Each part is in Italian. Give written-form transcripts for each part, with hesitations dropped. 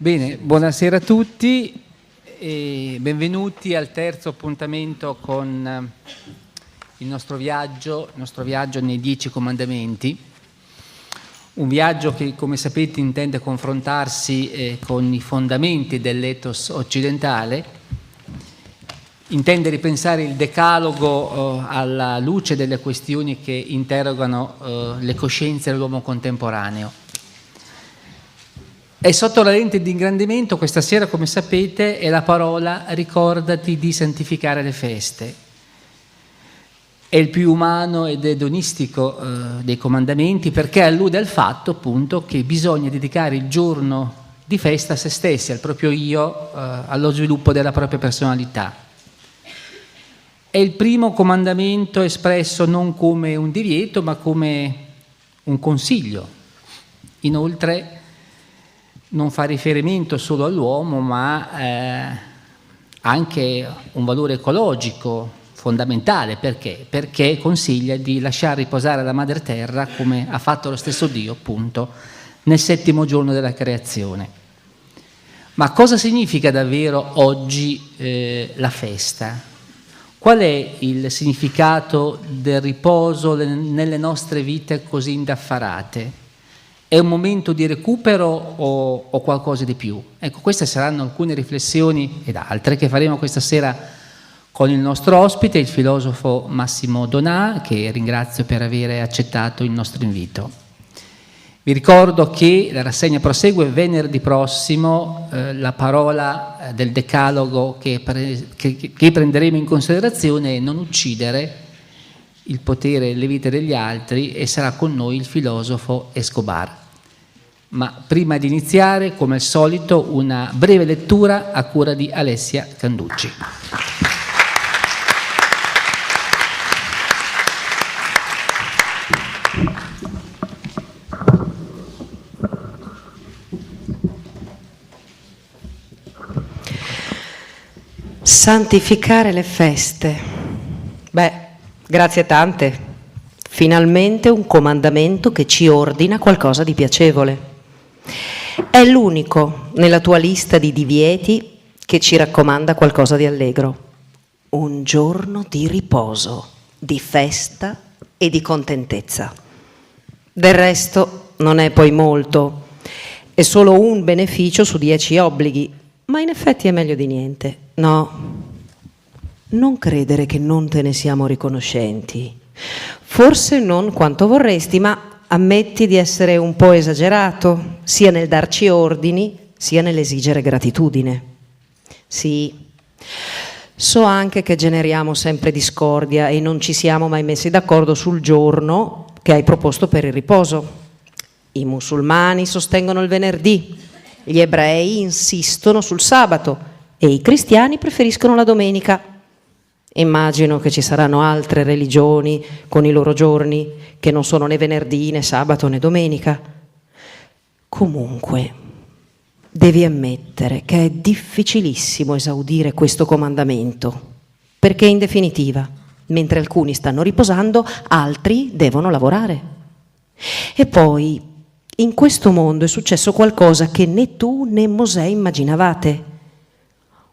Bene, buonasera a tutti e benvenuti al terzo appuntamento con il nostro viaggio nei 10 comandamenti. Un viaggio che, come sapete, intende confrontarsi con i fondamenti dell'ethos occidentale, intende ripensare il decalogo alla luce delle questioni che interrogano le coscienze dell'uomo contemporaneo. E sotto la lente di ingrandimento questa sera, come sapete, è la parola ricordati di santificare le feste. È il più umano ed edonistico dei comandamenti, perché allude al fatto appunto che bisogna dedicare il giorno di festa a se stessi, al proprio io, allo sviluppo della propria personalità. È il primo comandamento espresso non come un divieto ma come un consiglio. Inoltre non fa riferimento solo all'uomo, ma anche un valore ecologico fondamentale. Perché? Perché consiglia di lasciare riposare la madre terra, come ha fatto lo stesso Dio, appunto, nel 7° giorno della creazione. Ma cosa significa davvero oggi la festa? Qual è il significato del riposo nelle nostre vite così indaffarate? È un momento di recupero o qualcosa di più? Ecco, queste saranno alcune riflessioni ed altre che faremo questa sera con il nostro ospite, il filosofo Massimo Donà, che ringrazio per aver accettato il nostro invito. Vi ricordo che la rassegna prosegue venerdì prossimo, la parola del decalogo che prenderemo in considerazione è non uccidere il potere e le vite degli altri, e sarà con noi il filosofo Escobar. Ma prima di iniziare, come al solito, una breve lettura a cura di Alessia Canducci. Santificare le feste. Grazie tante. Finalmente un comandamento che ci ordina qualcosa di piacevole. È l'unico nella tua lista di divieti che ci raccomanda qualcosa di allegro. Un giorno di riposo, di festa e di contentezza. Del resto non è poi molto. È solo un beneficio su 10 obblighi, ma in effetti è meglio di niente. No. Non credere che non te ne siamo riconoscenti. Forse non quanto vorresti, ma ammetti di essere un po' esagerato, sia nel darci ordini, sia nell'esigere gratitudine. Sì, so anche che generiamo sempre discordia e non ci siamo mai messi d'accordo sul giorno che hai proposto per il riposo. I musulmani sostengono il venerdì, gli ebrei insistono sul sabato e i cristiani preferiscono la domenica. Immagino che ci saranno altre religioni con i loro giorni che non sono né venerdì né sabato né domenica. Comunque, devi ammettere che è difficilissimo esaudire questo comandamento, perché in definitiva, mentre alcuni stanno riposando, altri devono lavorare. E poi, in questo mondo è successo qualcosa che né tu né Mosè immaginavate.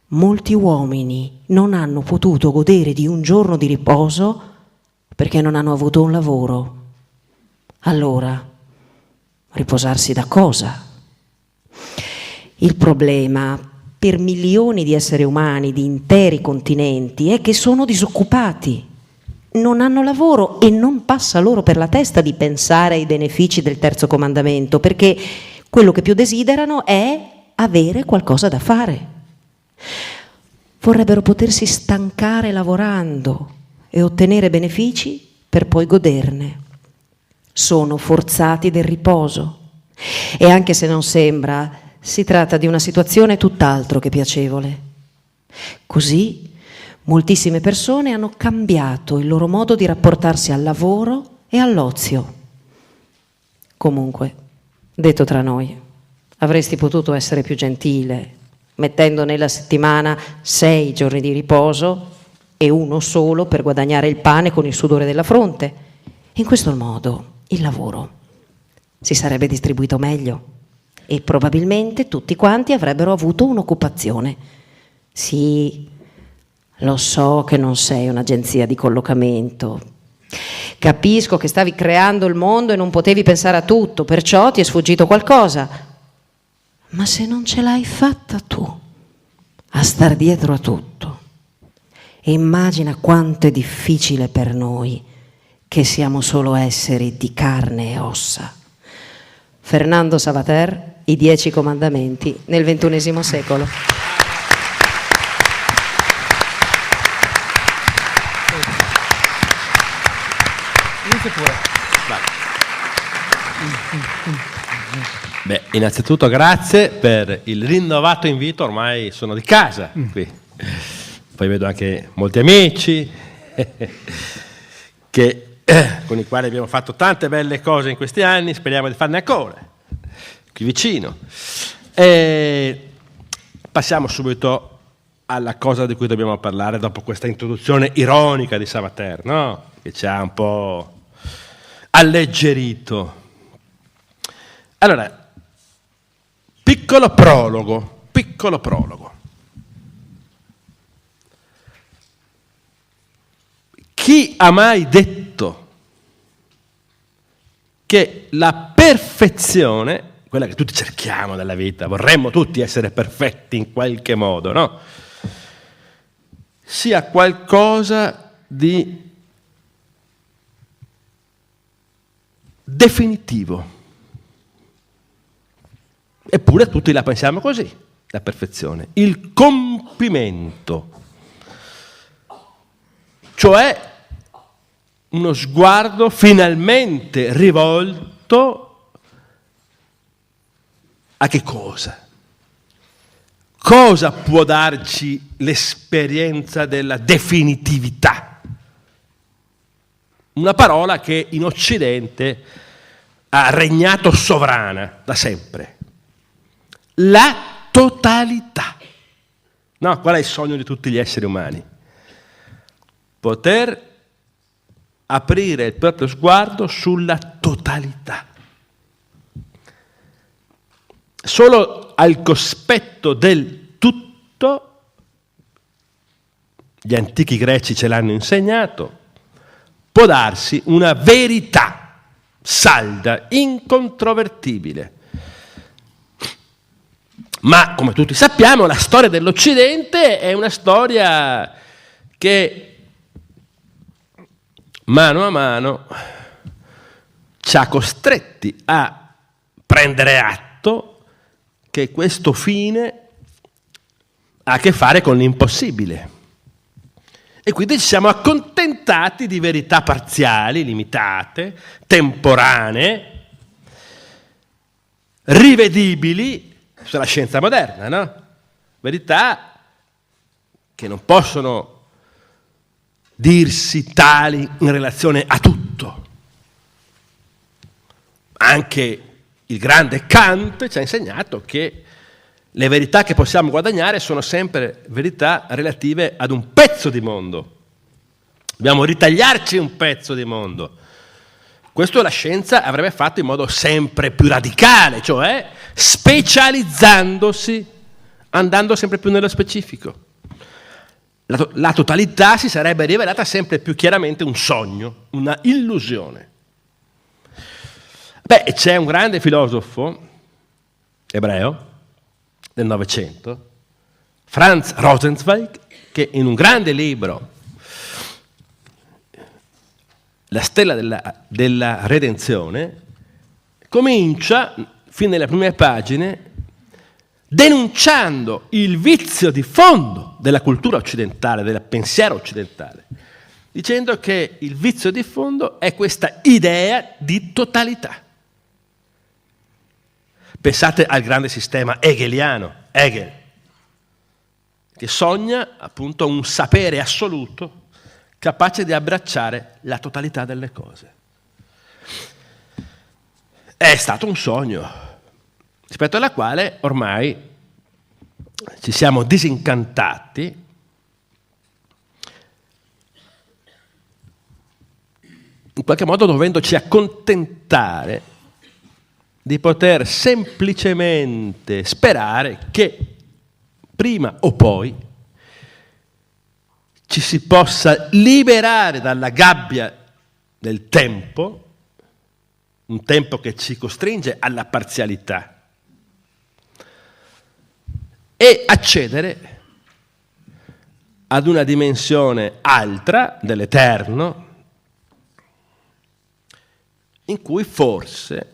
Molti uomini non hanno potuto godere di un giorno di riposo perché non hanno avuto un lavoro. Allora, riposarsi da cosa? Il problema per milioni di esseri umani di interi continenti è che sono disoccupati, non hanno lavoro e non passa loro per la testa di pensare ai benefici del terzo comandamento, perché quello che più desiderano è avere qualcosa da fare. Vorrebbero potersi stancare lavorando e ottenere benefici per poi goderne. Sono forzati del riposo e anche se non sembra, si tratta di una situazione tutt'altro che piacevole. Così moltissime persone hanno cambiato il loro modo di rapportarsi al lavoro e all'ozio. Comunque, detto tra noi, avresti potuto essere più gentile, mettendo nella settimana 6 giorni di riposo e uno solo per guadagnare il pane con il sudore della fronte. In questo modo il lavoro si sarebbe distribuito meglio. e probabilmente tutti quanti avrebbero avuto un'occupazione. Sì, lo so che non sei un'agenzia di collocamento. Capisco che stavi creando il mondo e non potevi pensare a tutto, perciò ti è sfuggito qualcosa. Ma se non ce l'hai fatta tu a star dietro a tutto, immagina quanto è difficile per noi che siamo solo esseri di carne e ossa. Fernando Savater, I 10 comandamenti nel XXI secolo. Beh, innanzitutto grazie per il rinnovato invito, ormai sono di casa qui. Poi vedo anche molti amici con i quali abbiamo fatto tante belle cose in questi anni, speriamo di farne ancora, qui vicino. E passiamo subito alla cosa di cui dobbiamo parlare dopo questa introduzione ironica di Savater, no? Che ci ha un po' alleggerito. Allora, piccolo prologo. Chi ha mai detto che la perfezione, quella che tutti cerchiamo nella vita, vorremmo tutti essere perfetti in qualche modo, no? Sia qualcosa di definitivo? Eppure tutti la pensiamo così, la perfezione, il compimento, cioè uno sguardo finalmente rivolto a che cosa? Cosa può darci l'esperienza della definitività? Una parola che in Occidente ha regnato sovrana da sempre. La totalità. No, qual è il sogno di tutti gli esseri umani? Poter aprire il proprio sguardo sulla totalità. Solo al cospetto del tutto, gli antichi greci ce l'hanno insegnato, può darsi una verità salda, incontrovertibile. Ma, come tutti sappiamo, la storia dell'Occidente è una storia che mano a mano ci ha costretti a prendere atto che questo fine ha a che fare con l'impossibile. E quindi ci siamo accontentati di verità parziali, limitate, temporanee, rivedibili sulla scienza moderna, no? Verità che non possono dirsi tali in relazione a tutto. Anche il grande Kant ci ha insegnato che le verità che possiamo guadagnare sono sempre verità relative ad un pezzo di mondo. Dobbiamo ritagliarci un pezzo di mondo. Questo la scienza avrebbe fatto in modo sempre più radicale, cioè specializzandosi, andando sempre più nello specifico. La totalità si sarebbe rivelata sempre più chiaramente un sogno, una illusione. Beh, c'è un grande filosofo ebreo del Novecento, Franz Rosenzweig, che in un grande libro, La stella della redenzione, comincia, fin nelle prime pagine, denunciando il vizio di fondo della cultura occidentale, del pensiero occidentale, dicendo che il vizio di fondo è questa idea di totalità. Pensate al grande sistema hegeliano, Hegel, che sogna appunto un sapere assoluto capace di abbracciare la totalità delle cose. È stato un sogno rispetto alla quale ormai ci siamo disincantati, in qualche modo dovendoci accontentare di poter semplicemente sperare che prima o poi ci si possa liberare dalla gabbia del tempo, un tempo che ci costringe alla parzialità, e accedere ad una dimensione altra dell'eterno, in cui forse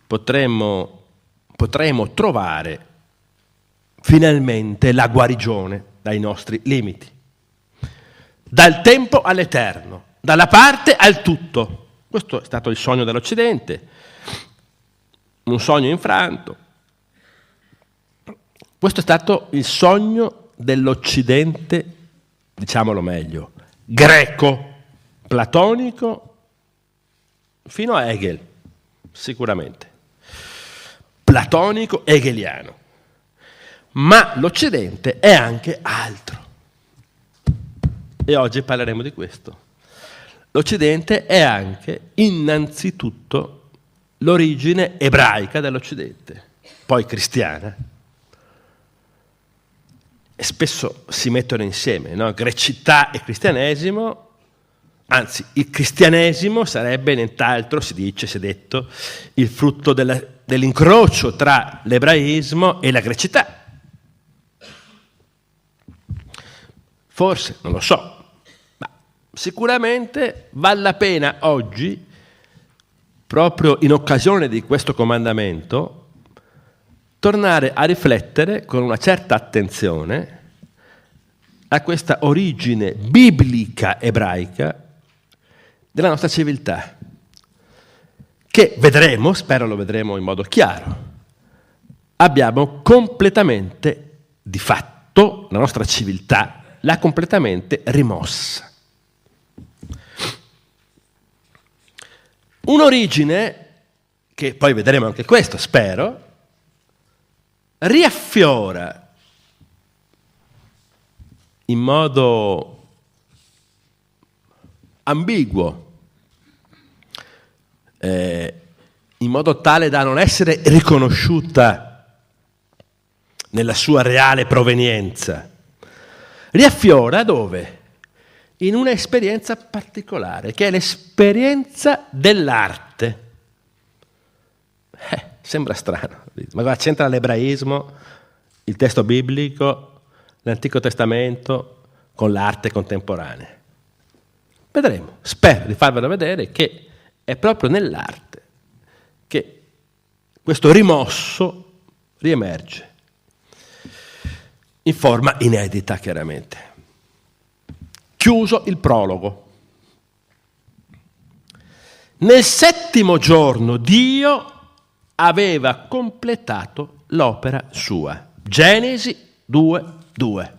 potremmo trovare finalmente la guarigione dai nostri limiti, dal tempo all'eterno, dalla parte al tutto. Questo è stato il sogno dell'Occidente, un sogno infranto. Questo è stato il sogno dell'Occidente, diciamolo meglio, greco, platonico, fino a Hegel, sicuramente. Platonico, hegeliano. Ma l'Occidente è anche altro. E oggi parleremo di questo. L'Occidente è anche, innanzitutto, l'origine ebraica dell'Occidente, poi cristiana. E spesso si mettono insieme, no? Grecità e cristianesimo. Anzi, il cristianesimo sarebbe nient'altro, si è detto, il frutto dell'incrocio tra l'ebraismo e la grecità. Forse, non lo so, ma sicuramente vale la pena oggi, proprio in occasione di questo comandamento, tornare a riflettere con una certa attenzione a questa origine biblica ebraica della nostra civiltà, che vedremo, spero lo vedremo in modo chiaro, abbiamo completamente, di fatto, la nostra civiltà l'ha completamente rimossa. Un'origine, che poi vedremo anche questo, spero, riaffiora in modo ambiguo, in modo tale da non essere riconosciuta nella sua reale provenienza. Riaffiora dove? In una esperienza particolare, che è l'esperienza dell'arte. Sembra strano, ma cosa c'entra l'ebraismo, il testo biblico, l'Antico Testamento con l'arte contemporanea? Vedremo, spero di farvelo vedere che è proprio nell'arte che questo rimosso riemerge, in forma inedita chiaramente. Chiuso il prologo. Nel 7° giorno Dio aveva completato l'opera sua. Genesi 2:2.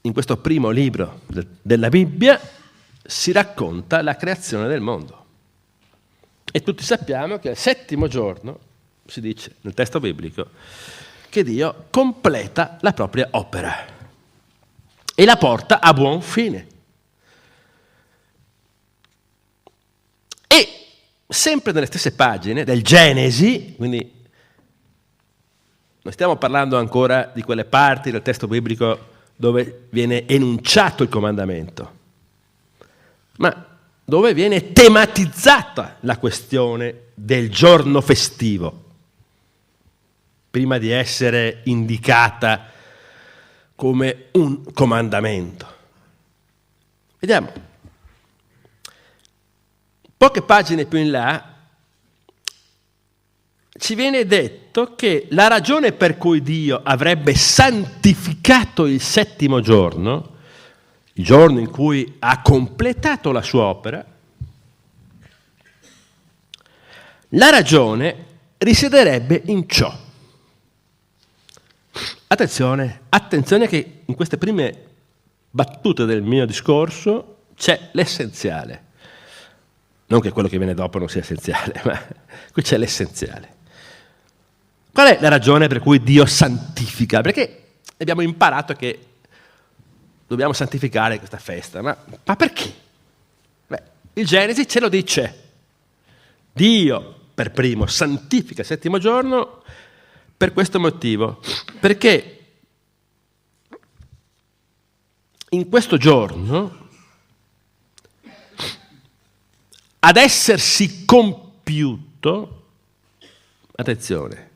In questo primo libro della Bibbia si racconta la creazione del mondo. E tutti sappiamo che al 7° giorno, si dice nel testo biblico, che Dio completa la propria opera e la porta a buon fine. E sempre nelle stesse pagine del Genesi, quindi non stiamo parlando ancora di quelle parti del testo biblico dove viene enunciato il comandamento, ma dove viene tematizzata la questione del giorno festivo, prima di essere indicata come un comandamento. Vediamo. Poche pagine più in là ci viene detto che la ragione per cui Dio avrebbe santificato il 7° giorno, il giorno in cui ha completato la sua opera, la ragione risiederebbe in ciò. Attenzione che in queste prime battute del mio discorso c'è l'essenziale. Non che quello che viene dopo non sia essenziale, ma qui c'è l'essenziale. Qual è la ragione per cui Dio santifica? Perché abbiamo imparato che dobbiamo santificare questa festa, ma perché? Beh, il Genesi ce lo dice. Dio per primo santifica il settimo giorno per questo motivo, perché in questo giorno ad essersi compiuto, attenzione,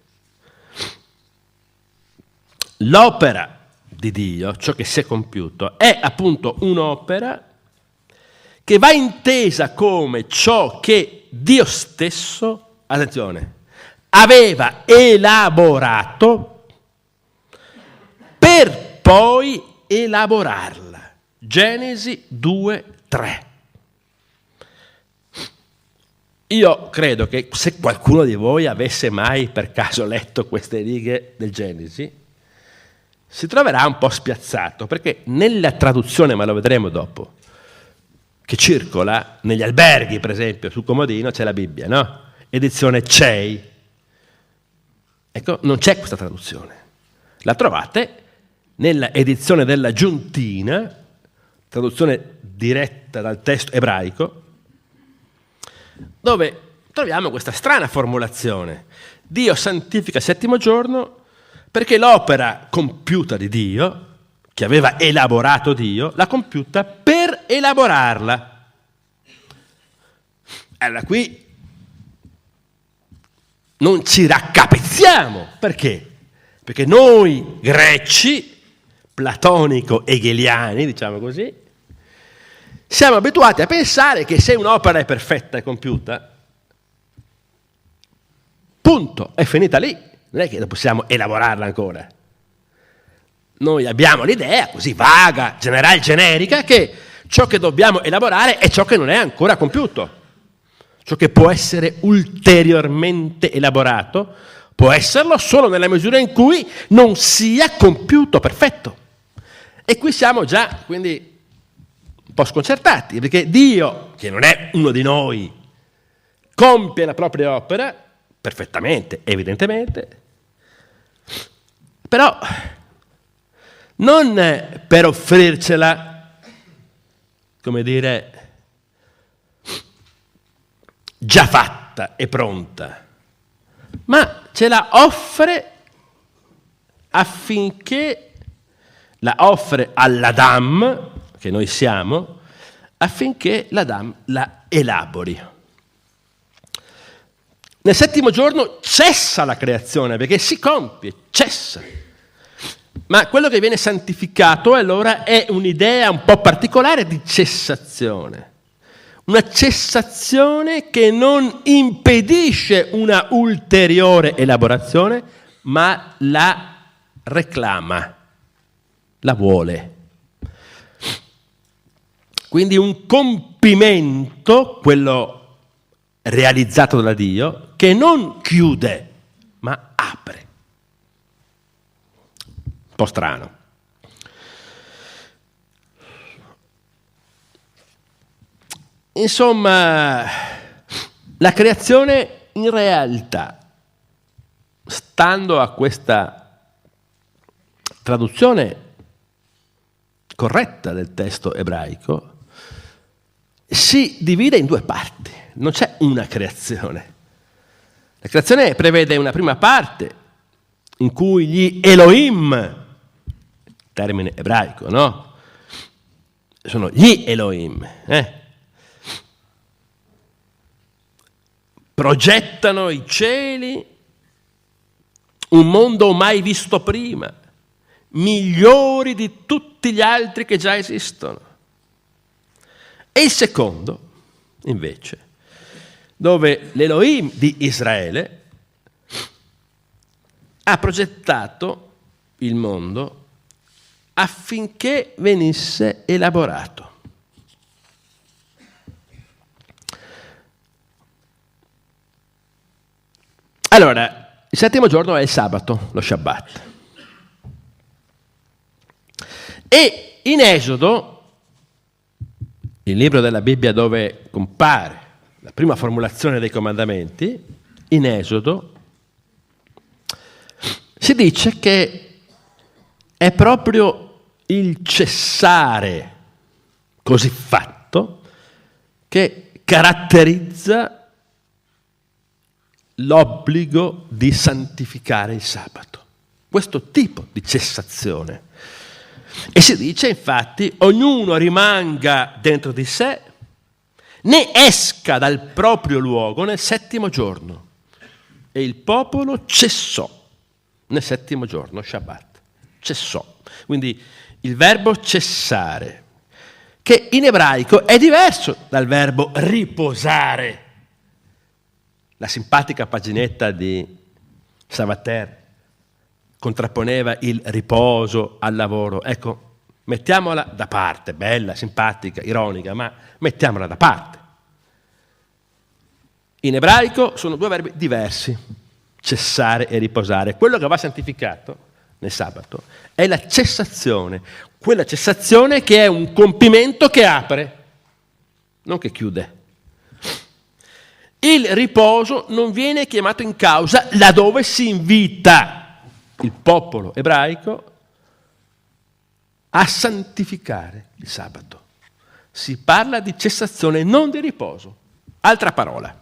l'opera di Dio, ciò che si è compiuto, è appunto un'opera che va intesa come ciò che Dio stesso, attenzione, aveva elaborato per poi elaborarla. Genesi 2:3. Io credo che se qualcuno di voi avesse mai per caso letto queste righe del Genesi, si troverà un po' spiazzato, perché nella traduzione, ma lo vedremo dopo, che circola negli alberghi, per esempio, sul comodino c'è la Bibbia, no? Edizione CEI. Ecco, non c'è questa traduzione. La trovate nella edizione della Giuntina, traduzione diretta dal testo ebraico, dove troviamo questa strana formulazione. Dio santifica il settimo giorno perché l'opera compiuta di Dio, che aveva elaborato Dio, l'ha compiuta per elaborarla. Allora qui non ci raccapezziamo. Perché? Perché noi greci, platonico-hegeliani, diciamo così, siamo abituati a pensare che se un'opera è perfetta e compiuta, punto, è finita lì. Non è che possiamo elaborarla ancora. Noi abbiamo l'idea, così vaga, generica, che ciò che dobbiamo elaborare è ciò che non è ancora compiuto. Ciò che può essere ulteriormente elaborato può esserlo solo nella misura in cui non sia compiuto, perfetto. E qui siamo già, quindi, un po' sconcertati, perché Dio, che non è uno di noi, compie la propria opera, perfettamente, evidentemente, però non per offrircela, come dire, già fatta e pronta, ma ce la offre affinché la offre all'Adam, che noi siamo, affinché l'Adam la elabori. Nel settimo giorno cessa la creazione, perché si compie, cessa. Ma quello che viene santificato allora è un'idea un po' particolare di cessazione. Una cessazione che non impedisce una ulteriore elaborazione, ma la reclama, la vuole. Quindi un compimento, quello realizzato da Dio, che non chiude, ma apre. Un po' strano. Insomma, la creazione in realtà, stando a questa traduzione corretta del testo ebraico, si divide in due parti. Non c'è una creazione. La creazione prevede una prima parte in cui gli Elohim, termine ebraico, no? Sono gli Elohim, progettano i cieli, un mondo mai visto prima, migliori di tutti gli altri che già esistono. E il secondo, invece, dove l'Elohim di Israele ha progettato il mondo affinché venisse elaborato. Allora, il settimo giorno è il sabato, lo Shabbat. E in Esodo, il libro della Bibbia dove compare la prima formulazione dei comandamenti, in Esodo si dice che è proprio il cessare così fatto che caratterizza l'obbligo di santificare il sabato, questo tipo di cessazione. E si dice infatti, ognuno rimanga dentro di sé, né esca dal proprio luogo nel settimo giorno. E il popolo cessò nel settimo giorno, Shabbat, cessò. Quindi il verbo cessare, che in ebraico è diverso dal verbo riposare. La simpatica paginetta di Savater contrapponeva il riposo al lavoro. Ecco, mettiamola da parte, bella, simpatica, ironica, ma mettiamola da parte. In ebraico sono due verbi diversi, cessare e riposare. Quello che va santificato nel sabato è la cessazione, quella cessazione che è un compimento che apre, non che chiude. Il riposo non viene chiamato in causa laddove si invita il popolo ebraico a santificare il sabato. Si parla di cessazione, non di riposo. Altra parola.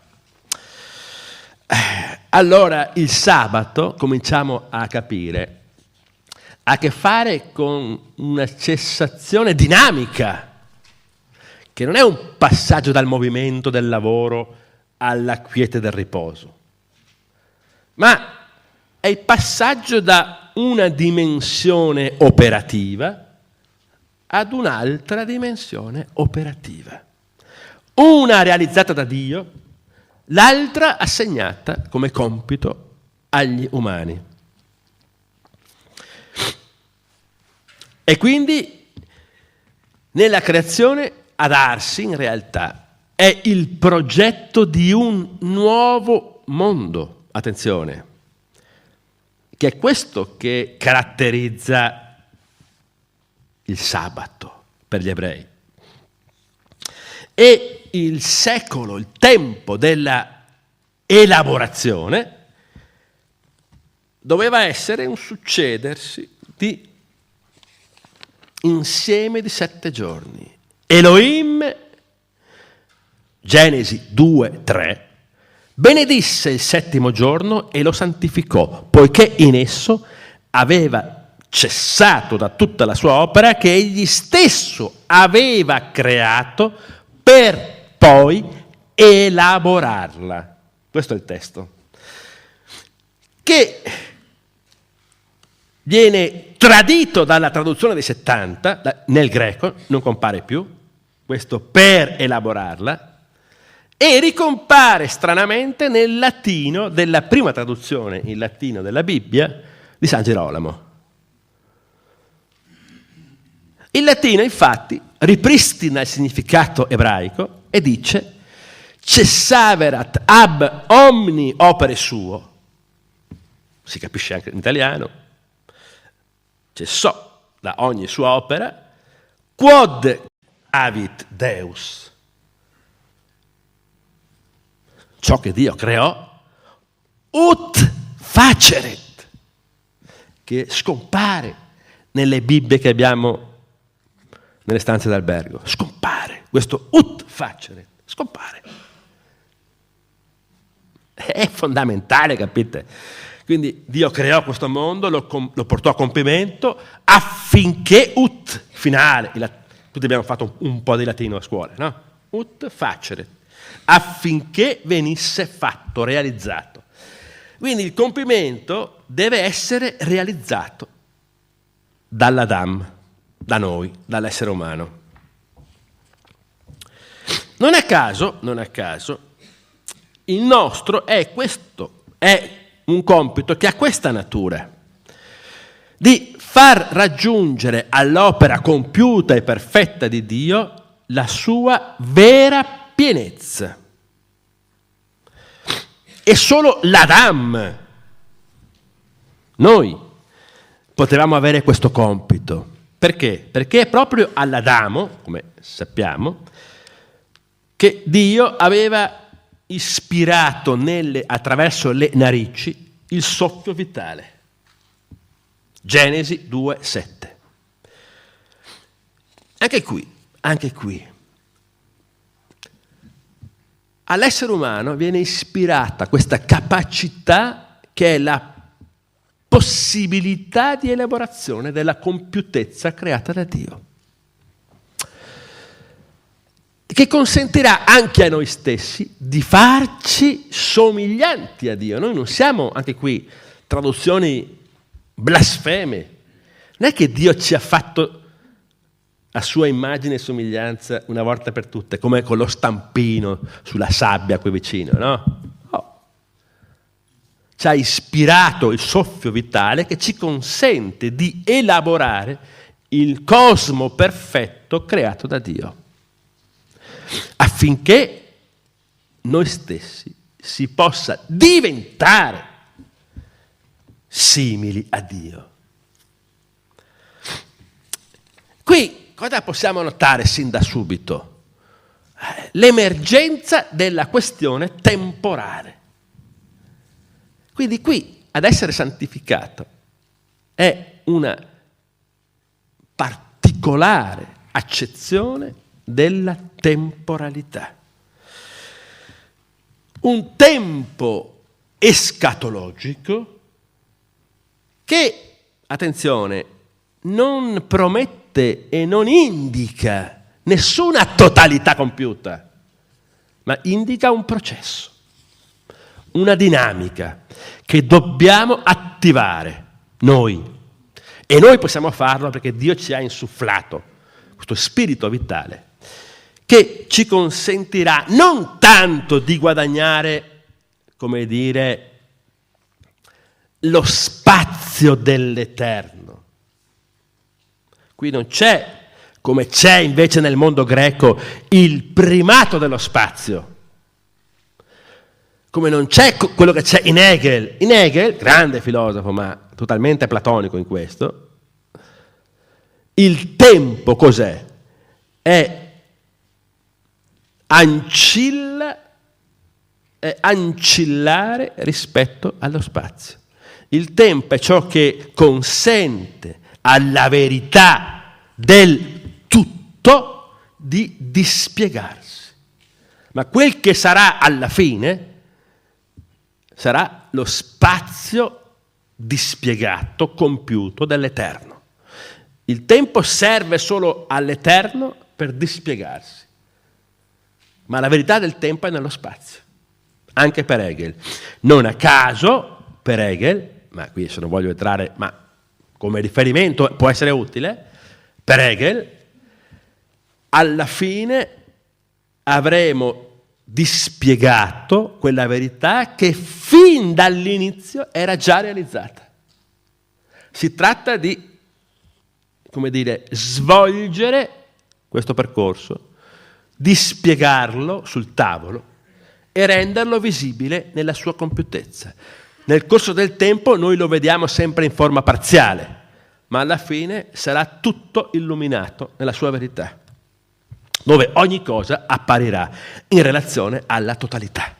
Allora il sabato, cominciamo a capire, ha a che fare con una cessazione dinamica, che non è un passaggio dal movimento del lavoro alla quiete del riposo, ma è il passaggio da una dimensione operativa ad un'altra dimensione operativa. Una realizzata da Dio, l'altra assegnata come compito agli umani. E quindi nella creazione a darsi in realtà è il progetto di un nuovo mondo, attenzione, che è questo che caratterizza il sabato per gli ebrei. E il secolo, il tempo della elaborazione doveva essere un succedersi di insieme di 7 giorni. Elohim, Genesi 2:3, benedisse il settimo giorno e lo santificò, poiché in esso aveva cessato da tutta la sua opera che egli stesso aveva creato per poi elaborarla. Questo è il testo, che viene tradito dalla traduzione dei 70, nel greco, non compare più, questo per elaborarla, e ricompare stranamente nel latino della prima traduzione in latino della Bibbia di San Gerolamo. Il latino, infatti, ripristina il significato ebraico e dice cessaverat ab omni opere suo, si capisce anche in italiano, cessò da ogni sua opera, quod avit Deus, ciò che Dio creò, ut faceret, che scompare nelle Bibbie che abbiamo nelle stanze d'albergo, scompare, questo ut faceret, scompare. È fondamentale, capite? Quindi Dio creò questo mondo, lo portò a compimento affinché ut, finale, tutti abbiamo fatto un po' di latino a scuola, no? Ut facere, affinché venisse fatto, realizzato. Quindi il compimento deve essere realizzato dall'Adam, da noi, dall'essere umano. Non a caso, il nostro è questo, è un compito che ha questa natura, di far raggiungere all'opera compiuta e perfetta di Dio la sua vera pienezza. E solo l'Adam, noi, potevamo avere questo compito. Perché? Perché è proprio all'Adamo, come sappiamo, che Dio aveva ispirato attraverso le narici il soffio vitale. Genesi 2:7. Anche qui, all'essere umano viene ispirata questa capacità che è la possibilità di elaborazione della compiutezza creata da Dio, che consentirà anche a noi stessi di farci somiglianti a Dio. Noi non siamo, anche qui, traduzioni blasfeme. Non è che Dio ci ha fatto a sua immagine e somiglianza una volta per tutte, come con lo stampino sulla sabbia qui vicino, no? No. Ci ha ispirato il soffio vitale che ci consente di elaborare il cosmo perfetto creato da Dio, affinché noi stessi si possa diventare simili a Dio. Qui cosa possiamo notare sin da subito? L'emergenza della questione temporale. Quindi qui ad essere santificato è una particolare accezione della temporalità. Un tempo escatologico che, attenzione, non promette e non indica nessuna totalità compiuta, ma indica un processo, una dinamica che dobbiamo attivare noi. E noi possiamo farlo perché Dio ci ha insufflato questo spirito vitale che ci consentirà non tanto di guadagnare, come dire, lo spazio dell'eterno. Qui non c'è, come c'è invece nel mondo greco, il primato dello spazio. Come non c'è quello che c'è in Hegel. In Hegel, grande filosofo, ma totalmente platonico in questo, il tempo cos'è? È ancillare rispetto allo spazio. Il tempo è ciò che consente alla verità del tutto di dispiegarsi. Ma quel che sarà alla fine sarà lo spazio dispiegato, compiuto dell'eterno. Il tempo serve solo all'eterno per dispiegarsi. Ma la verità del tempo è nello spazio, anche per Hegel. Non a caso, per Hegel, ma qui se non voglio entrare, ma come riferimento può essere utile, per Hegel, alla fine avremo dispiegato quella verità che fin dall'inizio era già realizzata. Si tratta di, come dire, svolgere questo percorso, di spiegarlo sul tavolo e renderlo visibile nella sua compiutezza. Nel corso del tempo noi lo vediamo sempre in forma parziale, ma alla fine sarà tutto illuminato nella sua verità, dove ogni cosa apparirà in relazione alla totalità.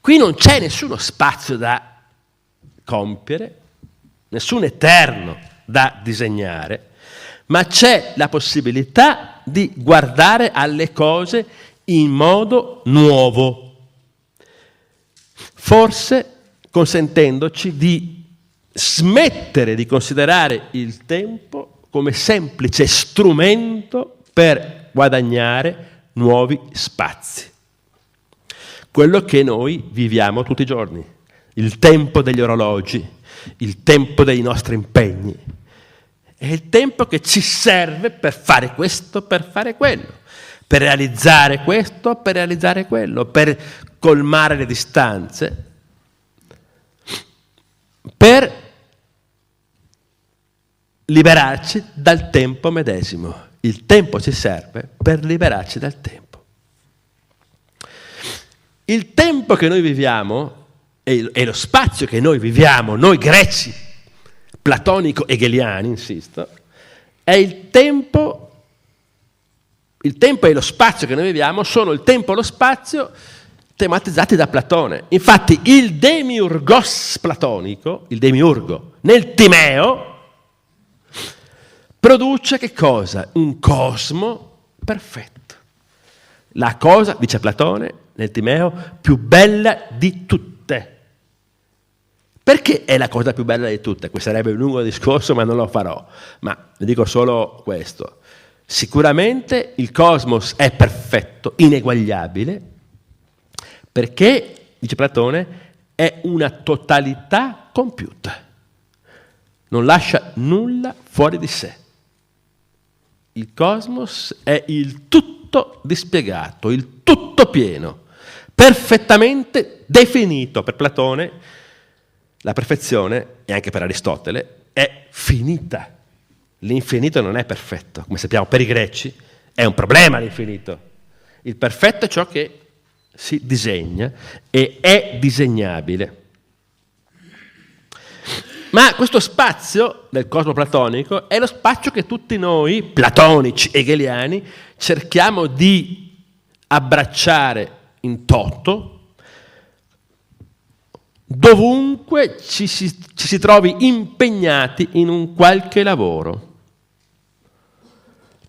Qui non c'è nessuno spazio da compiere, nessun eterno da disegnare, ma c'è la possibilità di guardare alle cose in modo nuovo, forse consentendoci di smettere di considerare il tempo come semplice strumento per guadagnare nuovi spazi. Quello che noi viviamo tutti i giorni, il tempo degli orologi, il tempo dei nostri impegni, è il tempo che ci serve per fare questo, per fare quello, per realizzare questo, per realizzare quello, per colmare le distanze, per liberarci dal tempo medesimo. Il tempo ci serve per liberarci dal tempo. Il tempo che noi viviamo e lo spazio che noi viviamo, noi greci, platonico-hegeliani, insisto, è il tempo e lo spazio che noi viviamo sono il tempo e lo spazio tematizzati da Platone. Infatti il demiurgos platonico, il demiurgo, nel Timeo, produce che cosa? Un cosmo perfetto. la cosa, dice Platone nel Timeo, più bella di tutte. Perché è la cosa più bella di tutte? Questo sarebbe un lungo discorso, ma non lo farò. Ma vi dico solo questo. Sicuramente il cosmos è perfetto, ineguagliabile, perché, dice Platone, è una totalità compiuta. Non lascia nulla fuori di sé. Il cosmos è il tutto dispiegato, il tutto pieno, perfettamente definito. Per Platone la perfezione, e anche per Aristotele, è finita. L'infinito non è perfetto. Come sappiamo, per i greci è un problema l'infinito. Il perfetto è ciò che si disegna e è disegnabile. Ma questo spazio del cosmo platonico è lo spazio che tutti noi, platonici, hegeliani, cerchiamo di abbracciare in toto, dovunque ci si trovi impegnati in un qualche lavoro,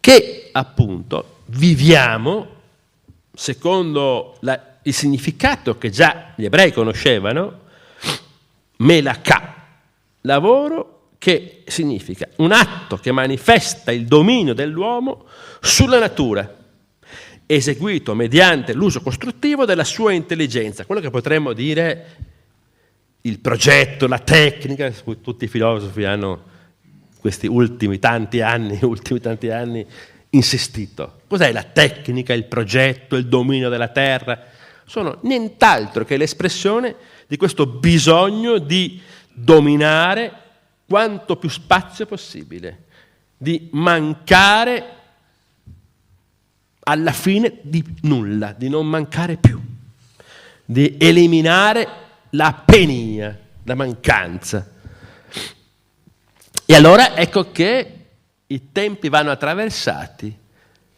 che appunto viviamo secondo il significato che già gli ebrei conoscevano, melakà, lavoro che significa un atto che manifesta il dominio dell'uomo sulla natura, eseguito mediante l'uso costruttivo della sua intelligenza, quello che potremmo dire il progetto, la tecnica, su cui tutti i filosofi hanno questi ultimi tanti anni insistito. Cos'è la tecnica, il progetto, il dominio della terra? Sono nient'altro che l'espressione di questo bisogno di dominare quanto più spazio possibile, di mancare alla fine di nulla, di non mancare più, di eliminare la penia, la mancanza. E allora ecco che i tempi vanno attraversati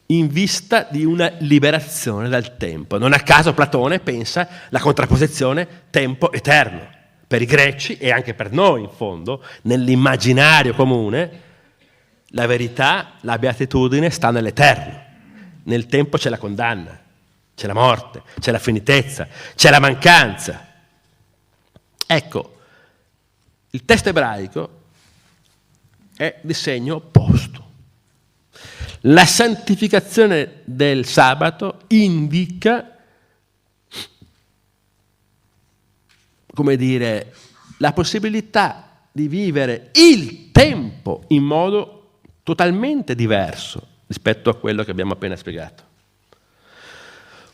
in vista di una liberazione dal tempo. Non a caso Platone pensa la contrapposizione tempo-eterno. Per i greci e anche per noi, in fondo, nell'immaginario comune, la verità, la beatitudine sta nell'eterno. Nel tempo c'è la condanna, c'è la morte, c'è la finitezza, c'è la mancanza. Ecco, il testo ebraico è di segno opposto. La santificazione del sabato indica, come dire, la possibilità di vivere il tempo in modo totalmente diverso rispetto a quello che abbiamo appena spiegato.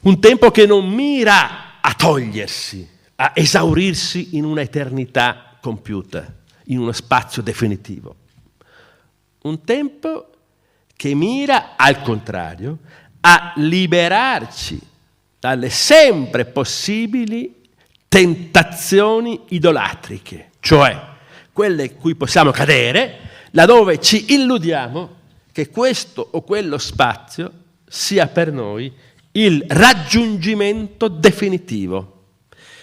Un tempo che non mira a togliersi, a esaurirsi in una eternità compiuta, in uno spazio definitivo. Un tempo che mira, al contrario, a liberarci dalle sempre possibili tentazioni idolatriche, cioè quelle in cui possiamo cadere, laddove ci illudiamo che questo o quello spazio sia per noi il raggiungimento definitivo,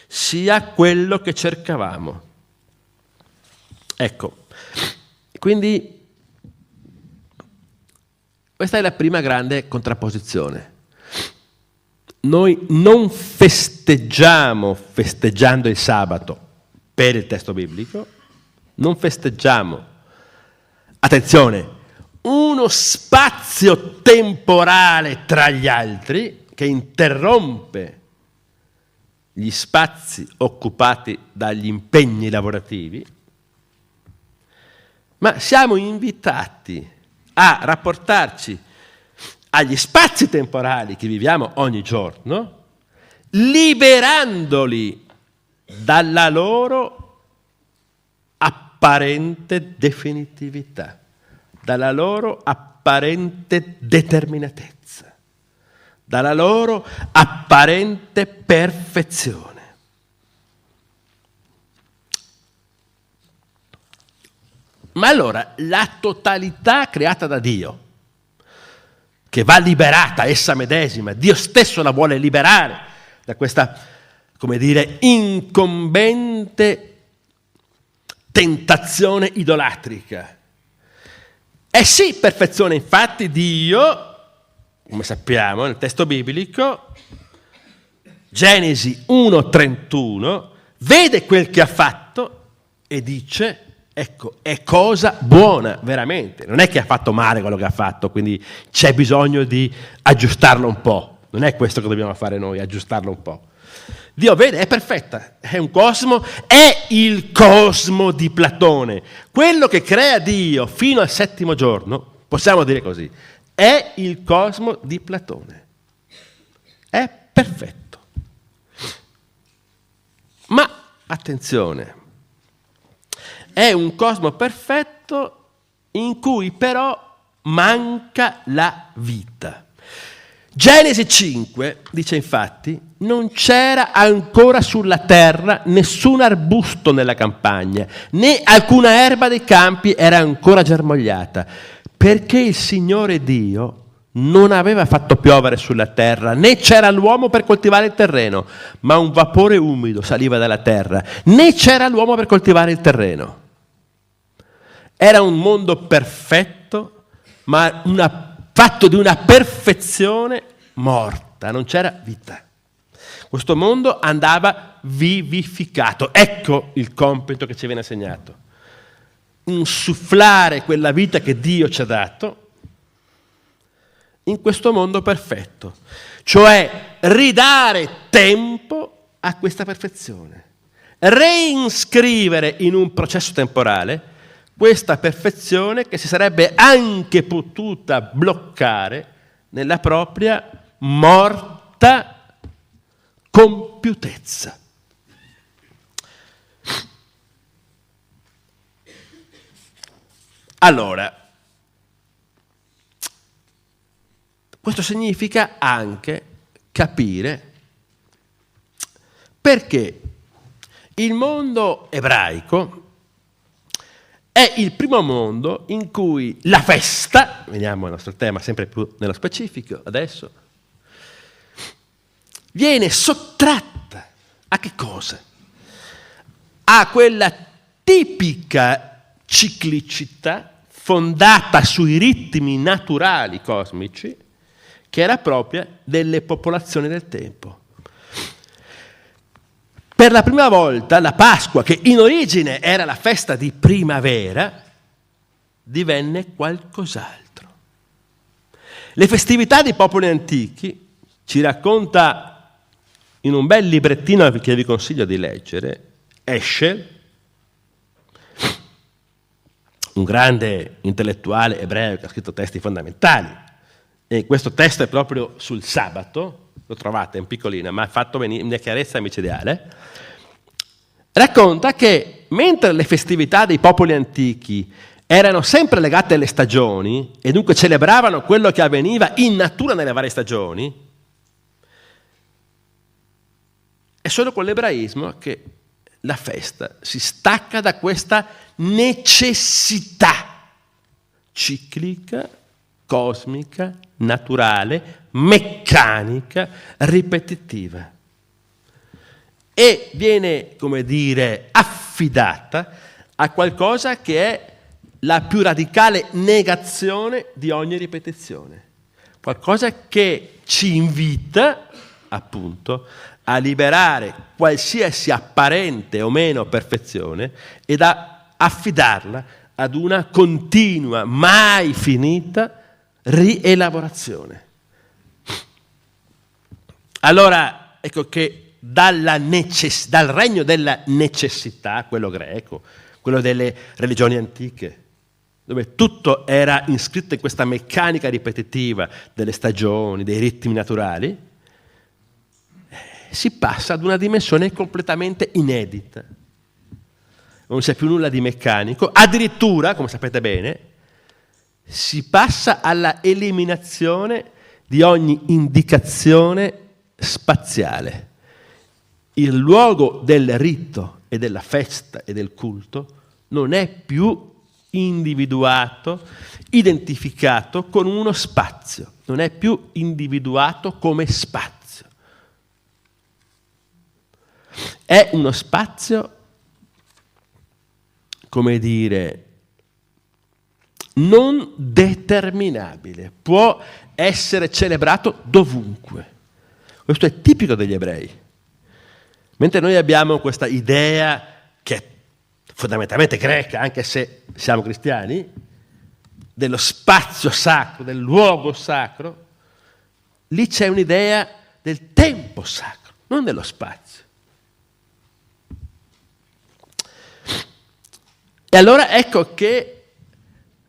sia quello che cercavamo. Ecco, quindi questa è la prima grande contrapposizione. Noi non festeggiamo, festeggiando il sabato per il testo biblico, non festeggiamo, attenzione, uno spazio temporale tra gli altri che interrompe gli spazi occupati dagli impegni lavorativi, ma siamo invitati a rapportarci agli spazi temporali che viviamo ogni giorno, liberandoli dalla loro apparente definitività, dalla loro apparente determinatezza, dalla loro apparente perfezione. Ma allora la totalità creata da Dio, che va liberata essa medesima, Dio stesso la vuole liberare da questa, come dire, incombente tentazione idolatrica. È sì perfezione, infatti Dio come sappiamo, nel testo biblico, Genesi 1:31, vede quel che ha fatto e dice, ecco, è cosa buona, veramente. Non è che ha fatto male quello che ha fatto, quindi c'è bisogno di aggiustarlo un po'. Non è questo che dobbiamo fare noi, aggiustarlo un po'. Dio vede, è perfetta, è un cosmo, è il cosmo di Platone. Quello che crea Dio fino al settimo giorno, possiamo dire così, è il cosmo di Platone. È perfetto. Ma, attenzione, è un cosmo perfetto in cui però manca la vita. Genesi 5 dice infatti, non c'era ancora sulla terra nessun arbusto nella campagna, né alcuna erba dei campi era ancora germogliata, perché il Signore Dio non aveva fatto piovere sulla terra, né c'era l'uomo per coltivare il terreno, ma un vapore umido saliva dalla terra, né c'era l'uomo per coltivare il terreno. Era un mondo perfetto, ma fatto di una perfezione morta, non c'era vita. Questo mondo andava vivificato. Ecco il compito che ci viene assegnato. Insufflare quella vita che Dio ci ha dato in questo mondo perfetto, cioè ridare tempo a questa perfezione, reinscrivere in un processo temporale questa perfezione che si sarebbe anche potuta bloccare nella propria morta compiutezza. Allora, questo significa anche capire perché il mondo ebraico è il primo mondo in cui la festa, veniamo al nostro tema sempre più nello specifico adesso, viene sottratta a che cosa? A quella tipica ciclicità fondata sui ritmi naturali cosmici che era propria delle popolazioni del tempo. Per la prima volta la Pasqua, che in origine era la festa di primavera, divenne qualcos'altro. Le festività dei popoli antichi, ci racconta in un bel librettino che vi consiglio di leggere, Heschel, un grande intellettuale ebreo che ha scritto testi fondamentali. E questo testo è proprio sul sabato, lo trovate in piccolina, ma ha fatto venire una chiarezza micidiale. Racconta che mentre le festività dei popoli antichi erano sempre legate alle stagioni e dunque celebravano quello che avveniva in natura nelle varie stagioni, è solo con l'ebraismo che la festa si stacca da questa necessità ciclica, cosmica, naturale, meccanica, ripetitiva. E viene, come dire, affidata a qualcosa che è la più radicale negazione di ogni ripetizione. Qualcosa che ci invita, appunto, a liberare qualsiasi apparente o meno perfezione ed a affidarla ad una continua, mai finita rielaborazione. Allora, ecco che dal regno della necessità, quello greco, quello delle religioni antiche, dove tutto era iscritto in questa meccanica ripetitiva delle stagioni, dei ritmi naturali, si passa ad una dimensione completamente inedita. Non c'è più nulla di meccanico, addirittura, come sapete bene, si passa alla eliminazione di ogni indicazione spaziale. Il luogo del rito e della festa e del culto non è più individuato, identificato con uno spazio, non è più individuato come spazio. È uno spazio, come dire, non determinabile, può essere celebrato dovunque. Questo è tipico degli ebrei. Mentre noi abbiamo questa idea che è fondamentalmente greca, anche se siamo cristiani, dello spazio sacro, del luogo sacro, lì c'è un'idea del tempo sacro, non dello spazio. E allora ecco che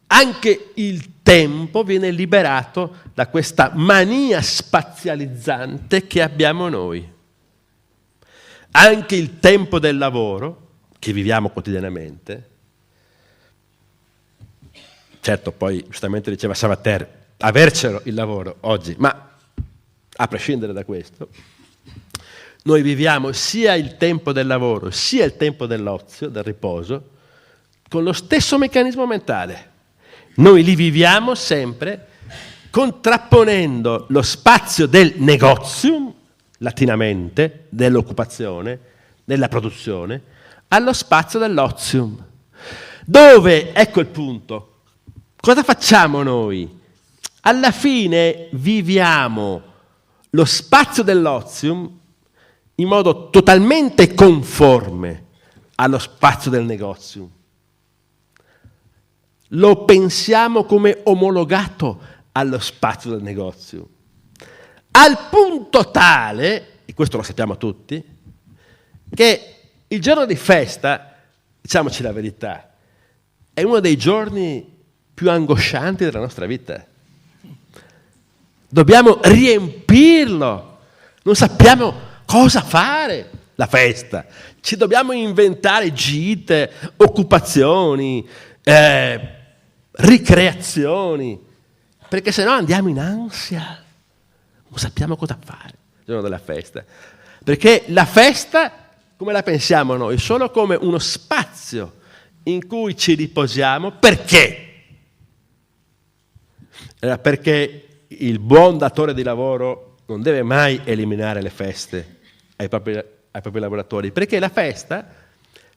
anche il tempo viene liberato da questa mania spazializzante che abbiamo noi. Anche il tempo del lavoro, che viviamo quotidianamente, certo poi giustamente diceva Savater, avercelo il lavoro oggi, ma a prescindere da questo, noi viviamo sia il tempo del lavoro sia il tempo dell'ozio, del riposo, con lo stesso meccanismo mentale. Noi li viviamo sempre contrapponendo lo spazio del negotium, latinamente, dell'occupazione, della produzione, allo spazio dell'ozium. Dove, ecco il punto, cosa facciamo noi? Alla fine viviamo lo spazio dell'ozium in modo totalmente conforme allo spazio del negozium. Lo pensiamo come omologato allo spazio del negozio, al punto tale, e questo lo sappiamo tutti, che il giorno di festa, diciamoci la verità, è uno dei giorni più angoscianti della nostra vita. Dobbiamo riempirlo, non sappiamo cosa fare la festa, ci dobbiamo inventare gite, occupazioni, ricreazioni, perché sennò andiamo in ansia, non sappiamo cosa fare il giorno della festa, perché la festa, come la pensiamo noi, solo come uno spazio in cui ci riposiamo. Perché? Perché il buon datore di lavoro non deve mai eliminare le feste ai propri lavoratori, perché la festa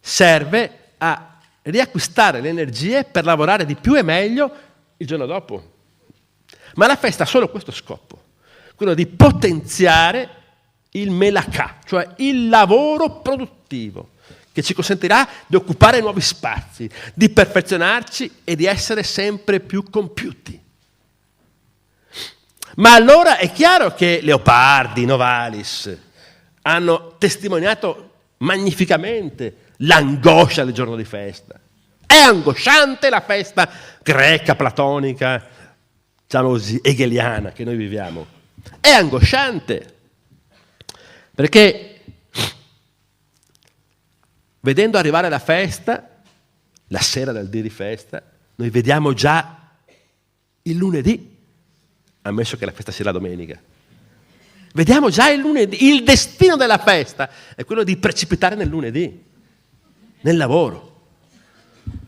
serve a riacquistare le energie per lavorare di più e meglio il giorno dopo. Ma la festa ha solo questo scopo, quello di potenziare il melakà, cioè il lavoro produttivo, che ci consentirà di occupare nuovi spazi, di perfezionarci e di essere sempre più compiuti. Ma allora è chiaro che Leopardi, Novalis hanno testimoniato magnificamente l'angoscia del giorno di festa. È angosciante la festa greca, platonica, diciamo così, hegeliana che noi viviamo. È angosciante perché vedendo arrivare la festa, la sera del dì di festa, noi vediamo già il lunedì, ammesso che la festa sia la domenica. Vediamo già il lunedì. Il destino della festa è quello di precipitare nel lunedì, nel lavoro,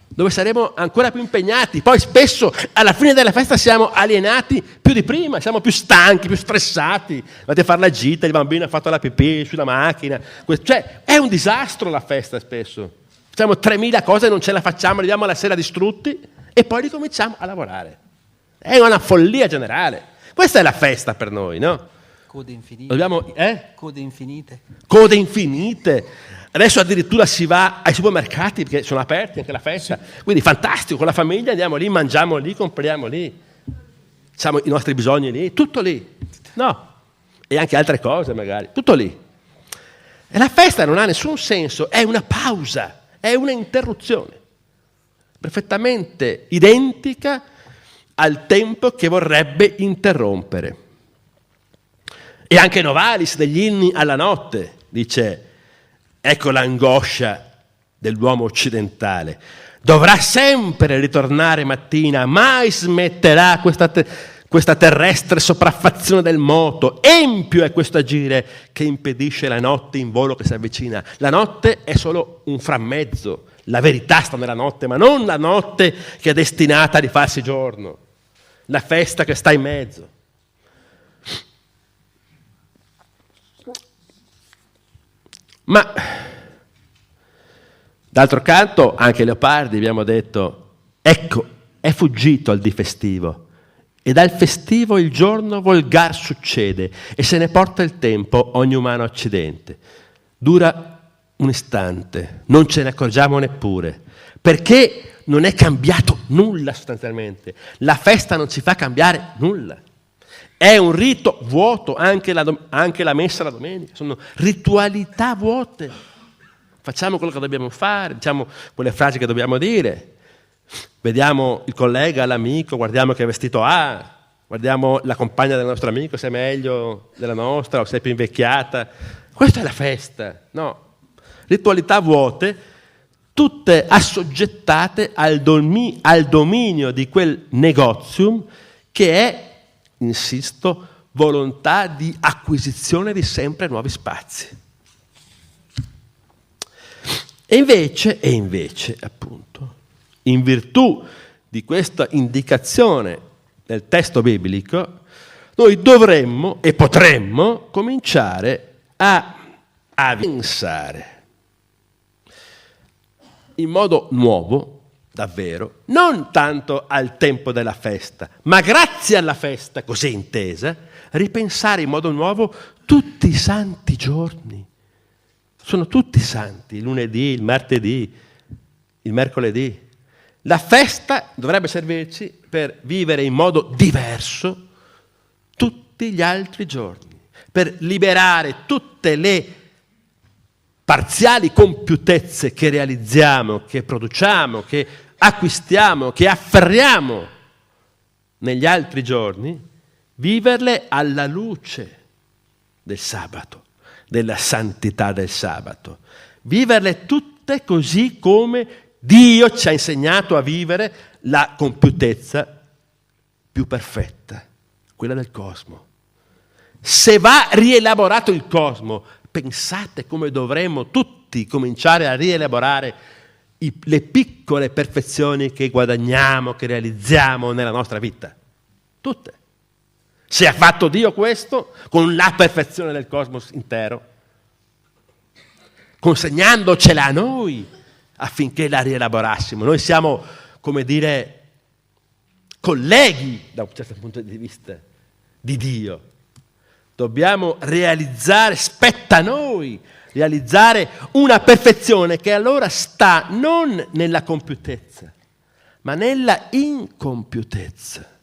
dove saremo ancora più impegnati. Poi spesso alla fine della festa siamo alienati più di prima, siamo più stanchi, più stressati. Andate a fare la gita, il bambino ha fatto la pipì sulla macchina. Cioè, è un disastro la festa spesso. Facciamo 3.000 cose e non ce la facciamo, arriviamo alla sera distrutti e poi ricominciamo a lavorare. È una follia generale. Questa è la festa per noi, no? Code infinite. Dobbiamo, Code infinite. Code infinite. Adesso addirittura si va ai supermercati perché sono aperti anche la festa. Sì. Quindi fantastico, con la famiglia andiamo lì, mangiamo lì, compriamo lì, facciamo i nostri bisogni lì, tutto lì. No, e anche altre cose magari, tutto lì. E la festa non ha nessun senso, è una pausa, è una interruzione, perfettamente identica al tempo che vorrebbe interrompere. E anche Novalis degli inni alla notte dice: ecco l'angoscia dell'uomo occidentale, dovrà sempre ritornare mattina, mai smetterà questa terrestre sopraffazione del moto, empio è questo agire che impedisce la notte in volo che si avvicina. La notte è solo un frammezzo, la verità sta nella notte, ma non la notte che è destinata a rifarsi giorno, la festa che sta in mezzo. Ma d'altro canto anche Leopardi, abbiamo detto, ecco, è fuggito al dì festivo, e dal festivo il giorno volgar succede, e se ne porta il tempo ogni umano accidente. Dura un istante, non ce ne accorgiamo neppure, perché non è cambiato nulla sostanzialmente. La festa non ci fa cambiare nulla. È un rito vuoto, anche la messa la domenica, sono ritualità vuote. Facciamo quello che dobbiamo fare, diciamo quelle frasi che dobbiamo dire. Vediamo il collega, l'amico, guardiamo che vestito ha, guardiamo la compagna del nostro amico, se è meglio della nostra o se è più invecchiata. Questa è la festa, no? Ritualità vuote, tutte assoggettate al dominio di quel negozium che è, insisto, volontà di acquisizione di sempre nuovi spazi. E invece, appunto, in virtù di questa indicazione del testo biblico, noi dovremmo e potremmo cominciare a pensare in modo nuovo, davvero, non tanto al tempo della festa, ma grazie alla festa, così intesa, ripensare in modo nuovo tutti i santi giorni. Sono tutti santi, il lunedì, il martedì, il mercoledì. La festa dovrebbe servirci per vivere in modo diverso tutti gli altri giorni, per liberare tutte le parziali compiutezze che realizziamo, che produciamo, che acquistiamo, che afferriamo negli altri giorni, viverle alla luce del sabato, della santità del sabato, viverle tutte così come Dio ci ha insegnato a vivere la compiutezza più perfetta, quella del cosmo. Se va rielaborato il cosmo, pensate come dovremmo tutti cominciare a rielaborare le piccole perfezioni che guadagniamo, che realizziamo nella nostra vita. Tutte. Se ha fatto Dio questo con la perfezione del cosmos intero, consegnandocela a noi affinché la rielaborassimo. Noi siamo, come dire, colleghi da un certo punto di vista di Dio. Dobbiamo realizzare, spetta a noi, realizzare una perfezione che allora sta non nella compiutezza, ma nella incompiutezza.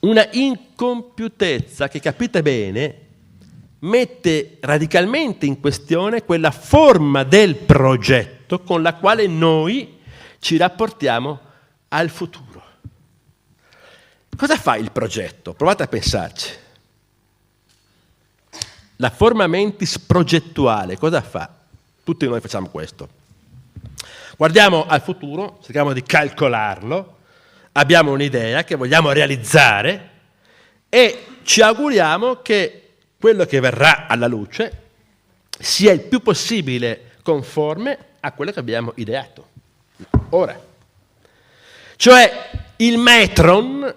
Una incompiutezza che, capite bene, mette radicalmente in questione quella forma del progetto con la quale noi ci rapportiamo al futuro. Cosa fa il progetto? Provate a pensarci. La forma mentis progettuale cosa fa? Tutti noi facciamo questo. Guardiamo al futuro, cerchiamo di calcolarlo, abbiamo un'idea che vogliamo realizzare e ci auguriamo che quello che verrà alla luce sia il più possibile conforme a quello che abbiamo ideato. Ora, cioè il metron,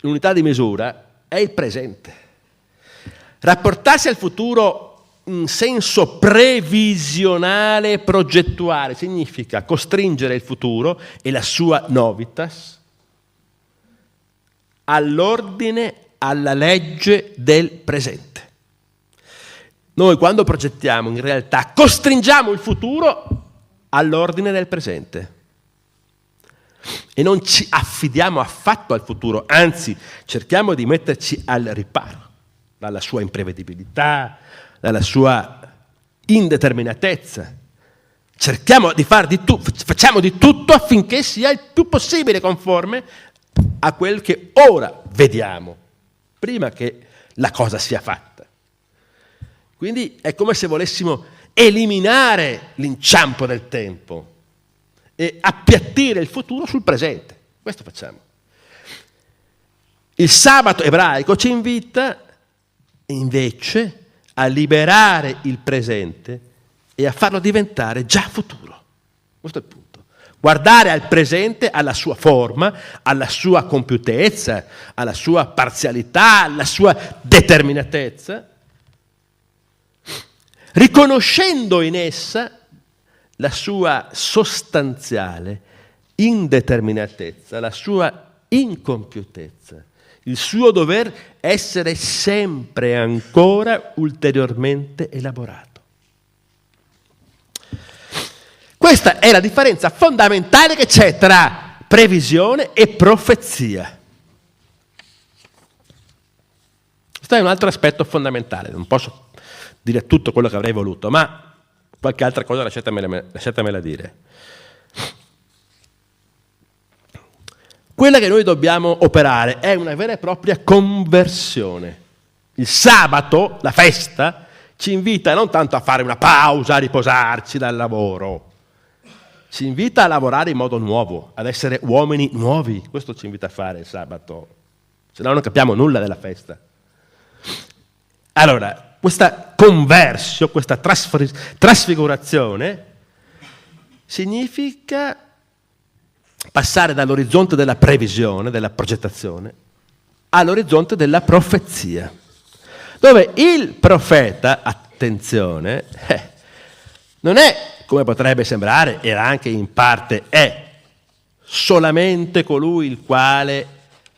l'unità di misura, è il presente. Rapportarsi al futuro in senso previsionale e progettuale significa costringere il futuro e la sua novitas all'ordine, alla legge del presente. Noi quando progettiamo in realtà costringiamo il futuro all'ordine del presente e non ci affidiamo affatto al futuro, anzi cerchiamo di metterci al riparo dalla sua imprevedibilità, dalla sua indeterminatezza. Cerchiamo di facciamo di tutto affinché sia il più possibile conforme a quel che ora vediamo, prima che la cosa sia fatta. Quindi è come se volessimo eliminare l'inciampo del tempo e appiattire il futuro sul presente. Questo facciamo. Il sabato ebraico ci invita invece a liberare il presente e a farlo diventare già futuro. Questo è il punto. Guardare al presente, alla sua forma, alla sua compiutezza, alla sua parzialità, alla sua determinatezza, riconoscendo in essa la sua sostanziale indeterminatezza, la sua incompiutezza, il suo dover essere sempre ancora ulteriormente elaborato. Questa è la differenza fondamentale che c'è tra previsione e profezia. Questo è un altro aspetto fondamentale, non posso dire tutto quello che avrei voluto, ma qualche altra cosa lasciatemela dire. Quella che noi dobbiamo operare è una vera e propria conversione. Il sabato, la festa, ci invita non tanto a fare una pausa, a riposarci dal lavoro, ci invita a lavorare in modo nuovo, ad essere uomini nuovi. Questo ci invita a fare il sabato, se no non capiamo nulla della festa. Allora, questa conversione, questa trasfigurazione significa passare dall'orizzonte della previsione, della progettazione, all'orizzonte della profezia, dove il profeta, attenzione, non è, come potrebbe sembrare, e anche in parte è, solamente colui il quale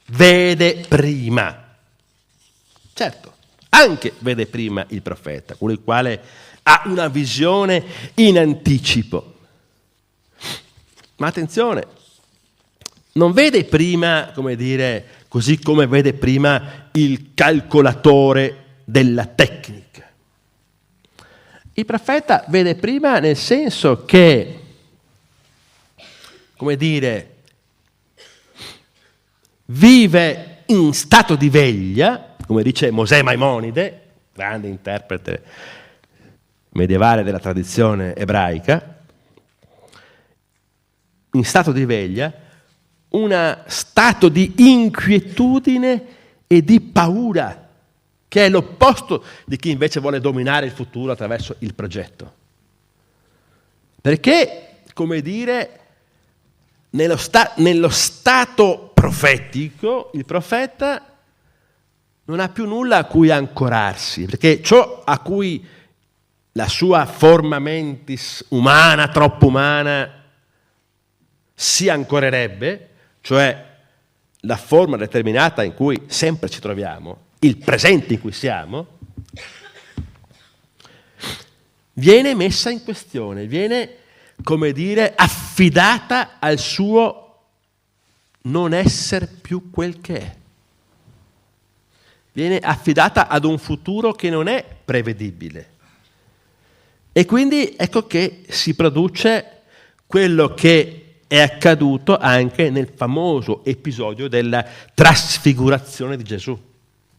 vede prima. Certo, anche vede prima il profeta, colui il quale ha una visione in anticipo. Ma attenzione, non vede prima, come dire, così come vede prima il calcolatore della tecnica. Il profeta vede prima nel senso che, come dire, vive in stato di veglia, come dice Mosè Maimonide, grande interprete medievale della tradizione ebraica, in stato di veglia, uno stato di inquietudine e di paura, che è l'opposto di chi invece vuole dominare il futuro attraverso il progetto. Perché, come dire, nello stato profetico, il profeta non ha più nulla a cui ancorarsi, perché ciò a cui la sua forma mentis umana, troppo umana, si ancorerebbe, cioè la forma determinata in cui sempre ci troviamo, il presente in cui siamo, viene messa in questione, viene, come dire, affidata al suo non essere più quel che è. Viene affidata ad un futuro che non è prevedibile. E quindi ecco che si produce quello che è accaduto anche nel famoso episodio della trasfigurazione di Gesù.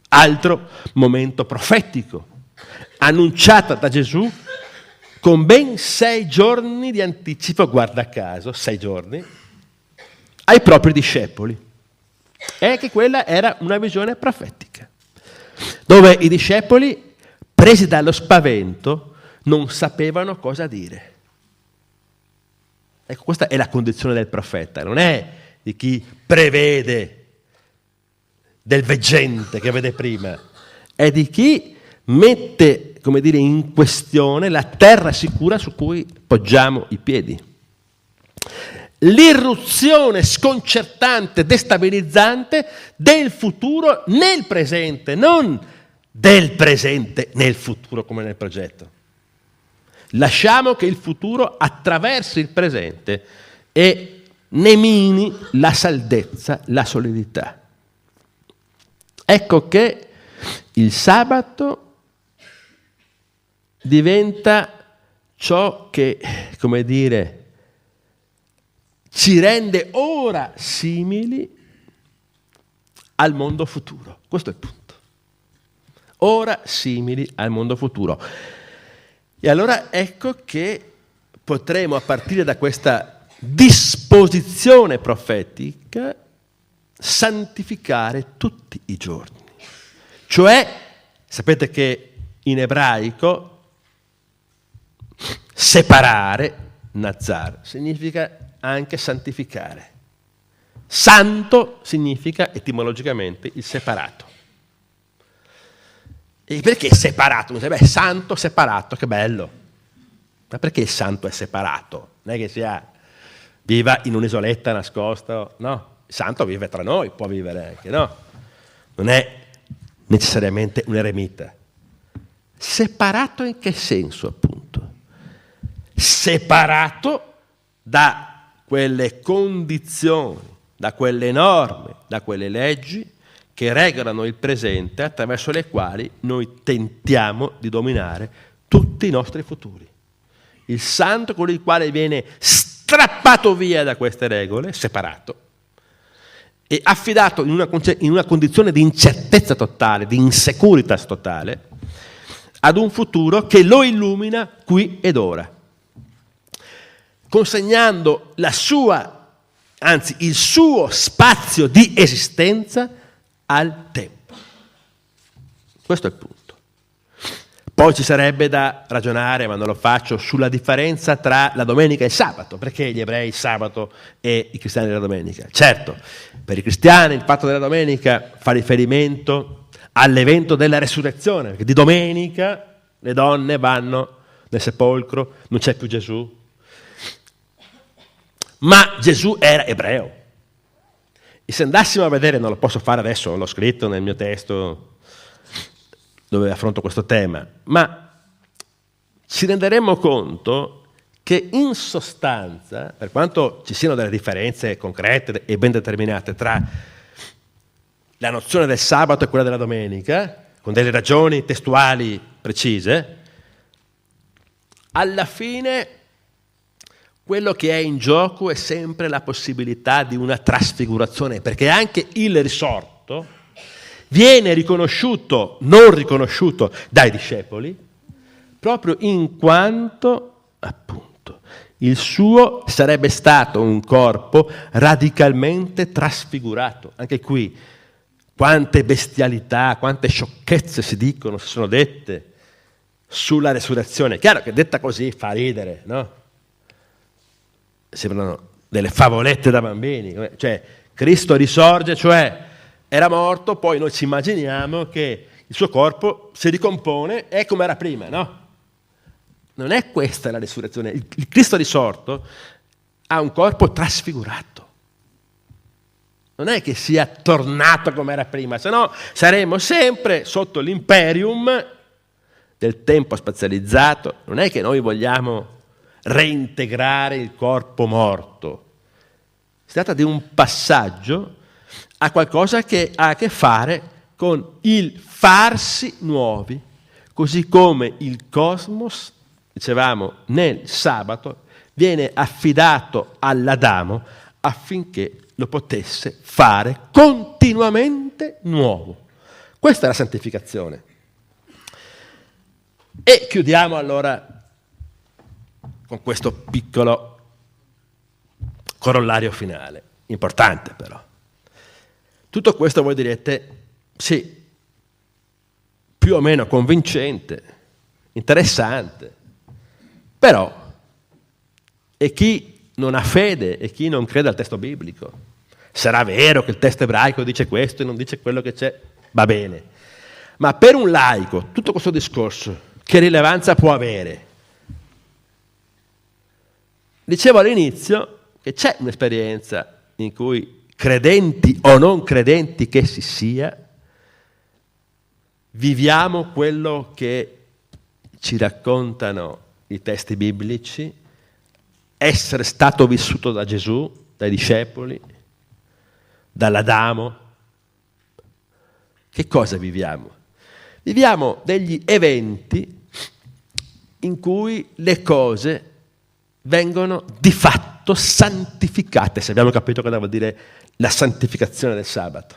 Altro momento profetico, annunciata da Gesù con ben 6 giorni di anticipo, guarda caso, 6 giorni, ai propri discepoli. E anche quella era una visione profetica, dove i discepoli, presi dallo spavento, non sapevano cosa dire. Ecco, questa è la condizione del profeta, non è di chi prevede, del veggente che vede prima, è di chi mette, come dire, in questione la terra sicura su cui poggiamo i piedi. L'irruzione sconcertante, destabilizzante del futuro nel presente, non del presente nel futuro come nel progetto. Lasciamo che il futuro attraversi il presente e ne mini la saldezza, la solidità. Ecco che il sabato diventa ciò che, come dire, ci rende ora simili al mondo futuro. Questo è il punto. Ora simili al mondo futuro. E allora ecco che potremo, a partire da questa disposizione profetica, santificare tutti i giorni. Cioè, sapete che in ebraico separare, nazar, significa anche santificare. Santo significa etimologicamente il separato. E perché separato? Beh, santo separato, che bello. Ma perché il santo è separato? Non è che sia viva in un'isoletta nascosta, no, il santo vive tra noi, può vivere anche, no? Non è necessariamente un eremita. Separato in che senso, appunto? Separato da quelle condizioni, da quelle norme, da quelle leggi che regolano il presente, attraverso le quali noi tentiamo di dominare tutti i nostri futuri. Il santo, colui il quale viene strappato via da queste regole, separato, e affidato in una condizione di incertezza totale, di insecuritas totale, ad un futuro che lo illumina qui ed ora, consegnando il suo spazio di esistenza al tempo. Questo è il punto. Poi ci sarebbe da ragionare, ma non lo faccio, sulla differenza tra la domenica e il sabato. Perché gli ebrei il sabato e i cristiani la domenica? Certo, per i cristiani il fatto della domenica fa riferimento all'evento della resurrezione, perché di domenica le donne vanno nel sepolcro, non c'è più Gesù. Ma Gesù era ebreo. E se andassimo a vedere, non lo posso fare adesso, l'ho scritto nel mio testo dove affronto questo tema, ma ci renderemo conto che in sostanza, per quanto ci siano delle differenze concrete e ben determinate tra la nozione del sabato e quella della domenica, con delle ragioni testuali precise, alla fine quello che è in gioco è sempre la possibilità di una trasfigurazione, perché anche il risorto viene riconosciuto, non riconosciuto dai discepoli, proprio in quanto, appunto, il suo sarebbe stato un corpo radicalmente trasfigurato. Anche qui, quante bestialità, quante sciocchezze si dicono, si sono dette sulla resurrezione. Chiaro che detta così fa ridere, no? Sembrano delle favolette da bambini, cioè Cristo risorge, cioè era morto, poi noi ci immaginiamo che il suo corpo si ricompone, è come era prima, no? Non è questa la resurrezione. Il Cristo risorto ha un corpo trasfigurato. Non è che sia tornato come era prima, se no saremmo sempre sotto l'imperium del tempo spazializzato. Non è che noi vogliamo reintegrare il corpo morto. Si tratta di un passaggio a qualcosa che ha a che fare con il farsi nuovi, così come il cosmos, dicevamo, nel sabato viene affidato all'Adamo affinché lo potesse fare continuamente nuovo. Questa è la santificazione. E chiudiamo allora con questo piccolo corollario finale, importante però. Tutto questo voi direte, sì, più o meno convincente, interessante, però, e chi non ha fede e chi non crede al testo biblico? Sarà vero che il testo ebraico dice questo e non dice quello che c'è? Va bene. Ma per un laico, tutto questo discorso, che rilevanza può avere? Dicevo all'inizio che c'è un'esperienza in cui credenti o non credenti che si sia, viviamo quello che ci raccontano i testi biblici, essere stato vissuto da Gesù, dai discepoli, dall'Adamo. Che cosa viviamo? Viviamo degli eventi in cui le cose vengono di fatto santificate, se abbiamo capito cosa vuol dire la santificazione del sabato.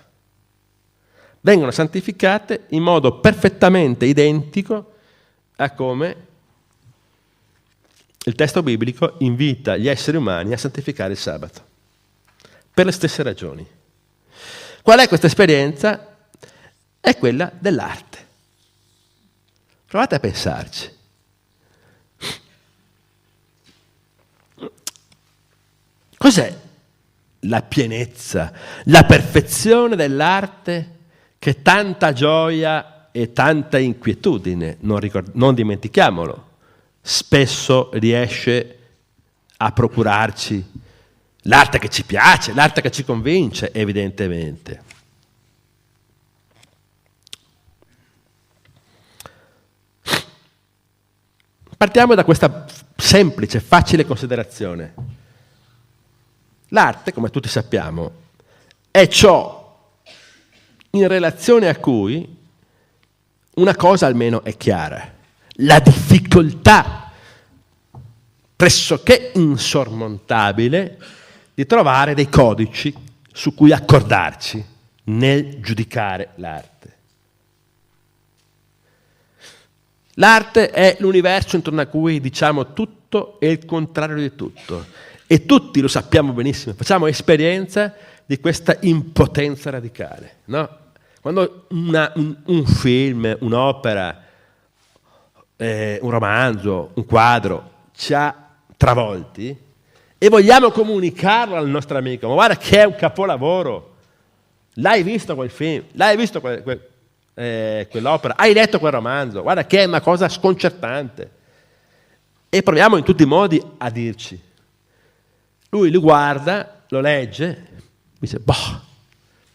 Vengono santificate in modo perfettamente identico a come il testo biblico invita gli esseri umani a santificare il sabato, per le stesse ragioni. Qual è questa esperienza? È quella dell'arte. Provate a pensarci. Cos'è la pienezza, la perfezione dell'arte che tanta gioia e tanta inquietudine, non dimentichiamolo, spesso riesce a procurarci l'arte che ci piace, l'arte che ci convince, evidentemente. Partiamo da questa semplice, facile considerazione. L'arte, come tutti sappiamo, è ciò in relazione a cui una cosa almeno è chiara: la difficoltà pressoché insormontabile di trovare dei codici su cui accordarci nel giudicare l'arte. L'arte è l'universo intorno a cui diciamo tutto e il contrario di tutto. E tutti lo sappiamo benissimo, facciamo esperienza di questa impotenza radicale, no? Quando un film, un'opera, un romanzo, un quadro ci ha travolti e vogliamo comunicarlo al nostro amico, ma guarda che è un capolavoro, l'hai visto quel film, l'hai visto quell'opera, hai letto quel romanzo, guarda che è una cosa sconcertante, e proviamo in tutti i modi a dirci. Lui lo guarda, lo legge, dice, boh,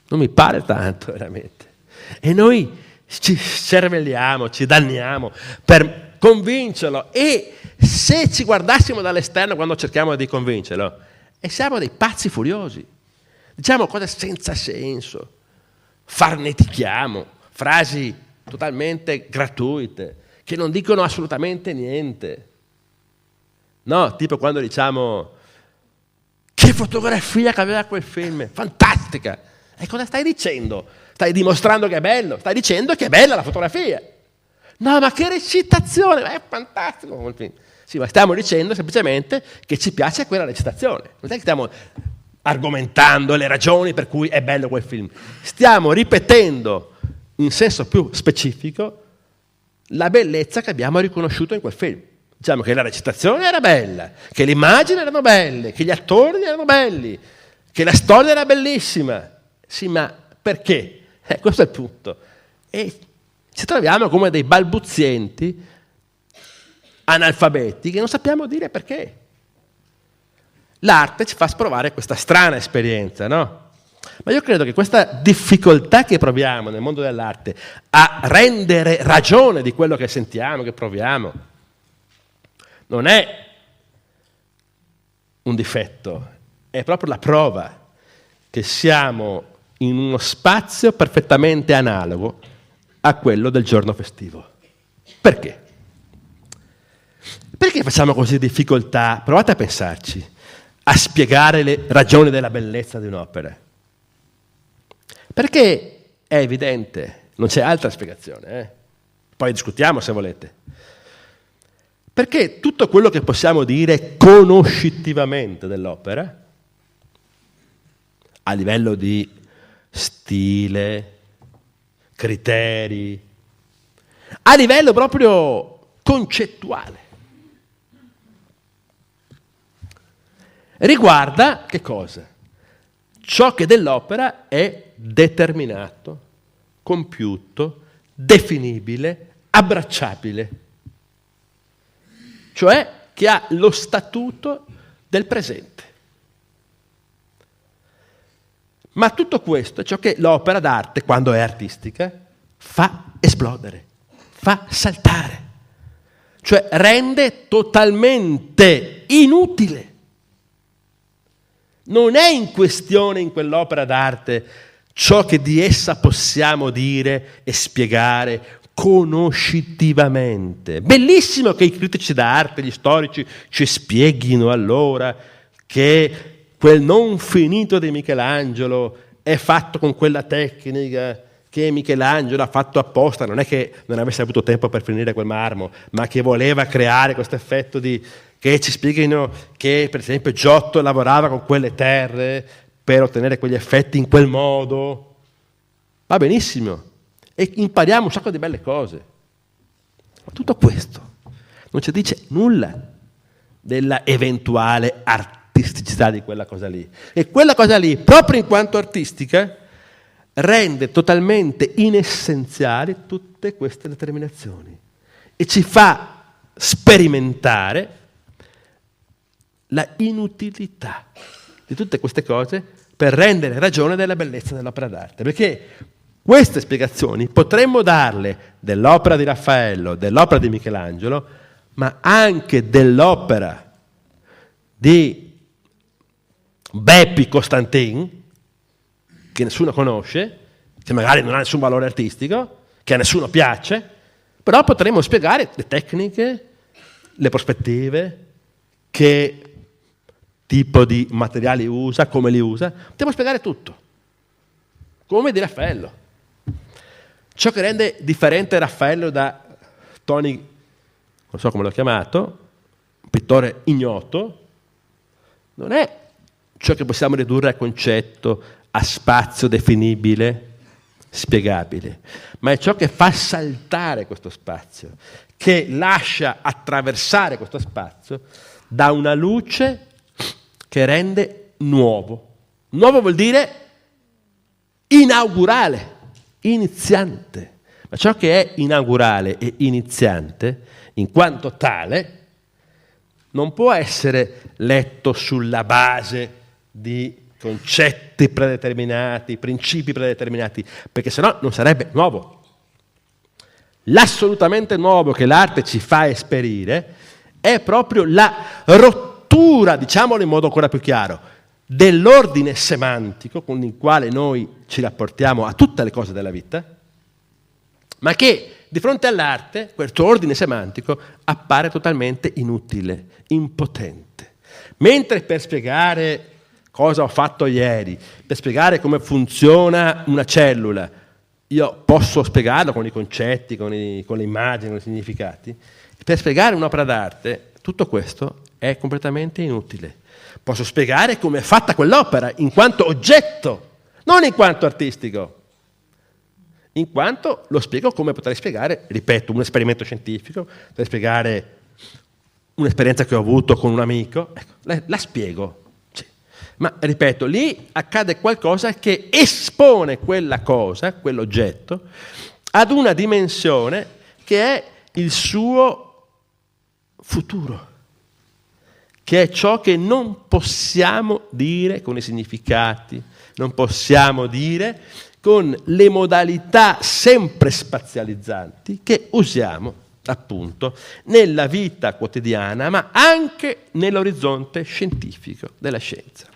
non mi pare tanto veramente, e noi ci cervelliamo, ci danniamo per convincerlo, e se ci guardassimo dall'esterno quando cerchiamo di convincerlo, e siamo dei pazzi furiosi, diciamo cose senza senso, farnetichiamo frasi totalmente gratuite che non dicono assolutamente niente, no? Tipo quando diciamo che fotografia che aveva quel film, fantastica, e cosa stai dicendo? Stai dimostrando che è bello, stai dicendo che è bella la fotografia. No, ma che recitazione, è fantastico quel film. Sì, ma stiamo dicendo semplicemente che ci piace quella recitazione, non è che stiamo argomentando le ragioni per cui è bello quel film, stiamo ripetendo in senso più specifico la bellezza che abbiamo riconosciuto in quel film. Diciamo che la recitazione era bella, che le immagini erano belle, che gli attori erano belli, che la storia era bellissima. Sì, ma perché? Questo è il punto. E ci troviamo come dei balbuzienti analfabeti che non sappiamo dire perché. L'arte ci fa provare questa strana esperienza, no? Ma io credo che questa difficoltà che proviamo nel mondo dell'arte a rendere ragione di quello che sentiamo, che proviamo, non è un difetto, è proprio la prova che siamo in uno spazio perfettamente analogo a quello del giorno festivo. Perché? Perché facciamo così difficoltà? Provate a pensarci, a spiegare le ragioni della bellezza di un'opera. Perché è evidente, non c'è altra spiegazione, poi discutiamo se volete. Perché tutto quello che possiamo dire conoscitivamente dell'opera, a livello di stile, criteri, a livello proprio concettuale, riguarda che cosa? Ciò che dell'opera è determinato, compiuto, definibile, abbracciabile, cioè che ha lo statuto del presente. Ma tutto questo è ciò che l'opera d'arte, quando è artistica, fa esplodere, fa saltare, cioè rende totalmente inutile. Non è in questione in quell'opera d'arte ciò che di essa possiamo dire e spiegare conoscitivamente. Bellissimo che i critici d'arte, gli storici ci spieghino allora che quel non finito di Michelangelo è fatto con quella tecnica che Michelangelo ha fatto apposta, non è che non avesse avuto tempo per finire quel marmo, ma che voleva creare questo effetto di che ci spieghino che per esempio Giotto lavorava con quelle terre per ottenere quegli effetti in quel modo. Va benissimo, e impariamo un sacco di belle cose. Ma tutto questo non ci dice nulla della eventuale artisticità di quella cosa lì. E quella cosa lì, proprio in quanto artistica, rende totalmente inessenziali tutte queste determinazioni e ci fa sperimentare la inutilità di tutte queste cose per rendere ragione della bellezza dell'opera d'arte, perché queste spiegazioni potremmo darle dell'opera di Raffaello, dell'opera di Michelangelo, ma anche dell'opera di Beppi Costantin, che nessuno conosce, che magari non ha nessun valore artistico, che a nessuno piace, però potremmo spiegare le tecniche, le prospettive, che tipo di materiali usa, come li usa, potremmo spiegare tutto, come di Raffaello. Ciò che rende differente Raffaello da Toni, non so come l'ho chiamato, un pittore ignoto, non è ciò che possiamo ridurre a concetto, a spazio definibile, spiegabile, ma è ciò che fa saltare questo spazio, che lascia attraversare questo spazio da una luce che rende nuovo. Nuovo vuol dire inaugurale, iniziante. Ma ciò che è inaugurale e iniziante, in quanto tale, non può essere letto sulla base di concetti predeterminati, principi predeterminati, perché sennò non sarebbe nuovo. L'assolutamente nuovo che l'arte ci fa esperire è proprio la rottura, diciamolo in modo ancora più chiaro, dell'ordine semantico con il quale noi ci rapportiamo a tutte le cose della vita, ma che di fronte all'arte questo ordine semantico appare totalmente inutile, impotente. Mentre per spiegare cosa ho fatto ieri, per spiegare come funziona una cellula, io posso spiegarlo con i concetti, con le immagini, con i significati, per spiegare un'opera d'arte tutto questo è completamente inutile. Posso spiegare come è fatta quell'opera in quanto oggetto, non in quanto artistico, in quanto lo spiego come potrei spiegare, ripeto, un esperimento scientifico, potrei spiegare un'esperienza che ho avuto con un amico, ecco, la spiego. Sì. Ma, ripeto, lì accade qualcosa che espone quella cosa, quell'oggetto, ad una dimensione che è il suo futuro, che è ciò che non possiamo dire con i significati, non possiamo dire con le modalità sempre spazializzanti che usiamo appunto nella vita quotidiana, ma anche nell'orizzonte scientifico della scienza.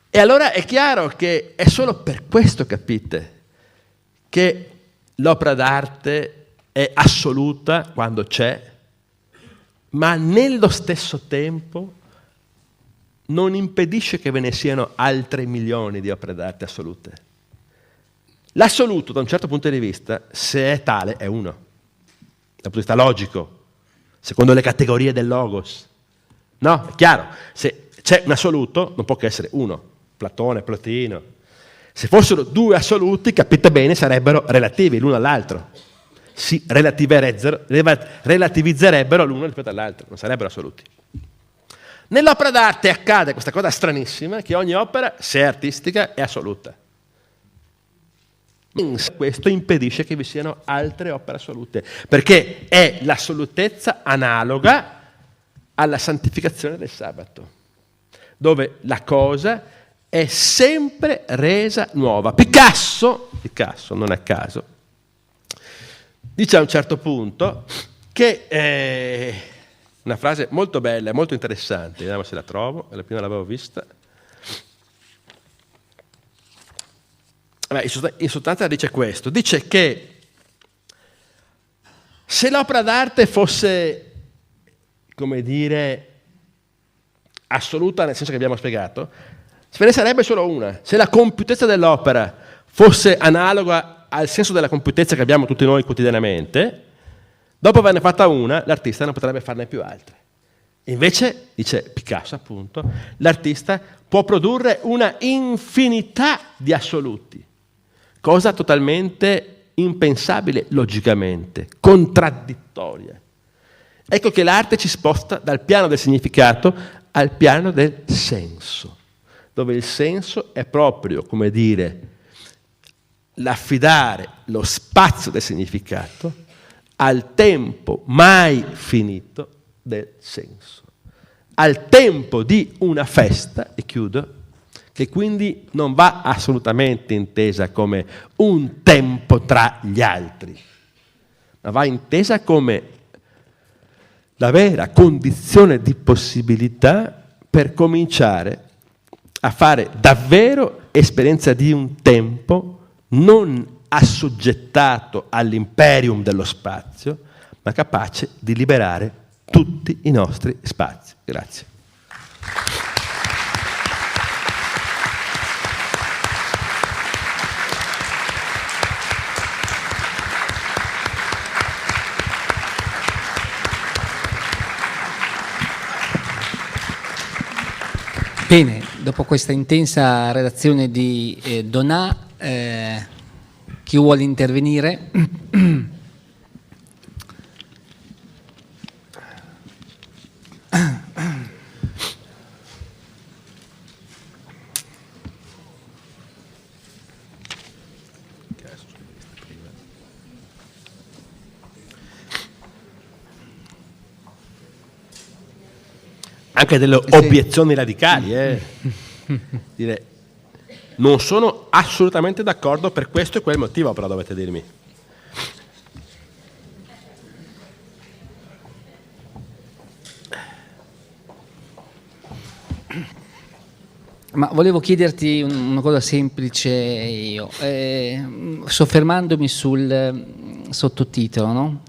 E allora è chiaro che è solo per questo, capite, che l'opera d'arte è assoluta quando c'è, ma nello stesso tempo non impedisce che ve ne siano altre milioni di opere d'arte assolute. L'assoluto, da un certo punto di vista, se è tale, è uno. Dal punto di vista logico, secondo le categorie del logos. No, è chiaro, se c'è un assoluto, non può che essere uno. Platone, Plotino. Se fossero due assoluti, capite bene, sarebbero relativi l'uno all'altro. Si relativizzerebbero l'uno rispetto all'altro, non sarebbero assoluti. Nell'opera d'arte accade questa cosa stranissima, che ogni opera, se è artistica, è assoluta. Questo impedisce che vi siano altre opere assolute, perché è l'assolutezza analoga alla santificazione del sabato, dove la cosa è sempre resa nuova. Picasso, non a caso, dice a un certo punto che una frase molto bella, molto interessante, vediamo se la trovo, la prima l'avevo vista. In sostanza dice questo, dice che se l'opera d'arte fosse, come dire, assoluta nel senso che abbiamo spiegato, se ne sarebbe solo una. Se la compiutezza dell'opera fosse analoga al senso della compiutezza che abbiamo tutti noi quotidianamente, dopo averne fatta una, l'artista non potrebbe farne più altre. Invece, dice Picasso appunto, l'artista può produrre una infinità di assoluti, cosa totalmente impensabile logicamente, contraddittoria. Ecco che l'arte ci sposta dal piano del significato al piano del senso, dove il senso è proprio, come dire, l'affidare lo spazio del significato al tempo mai finito del senso. al tempo di una festa, e chiudo, che quindi non va assolutamente intesa come un tempo tra gli altri, ma va intesa come la vera condizione di possibilità per cominciare a fare davvero esperienza di un tempo non assoggettato all'imperium dello spazio, ma capace di liberare tutti i nostri spazi. Grazie. Bene, dopo questa intensa redazione di Donà, chi vuole intervenire? Anche delle obiezioni radicali, Dire, non sono assolutamente d'accordo per questo e quel motivo, però dovete dirmi. Ma volevo chiederti una cosa semplice io, soffermandomi sul sottotitolo, no?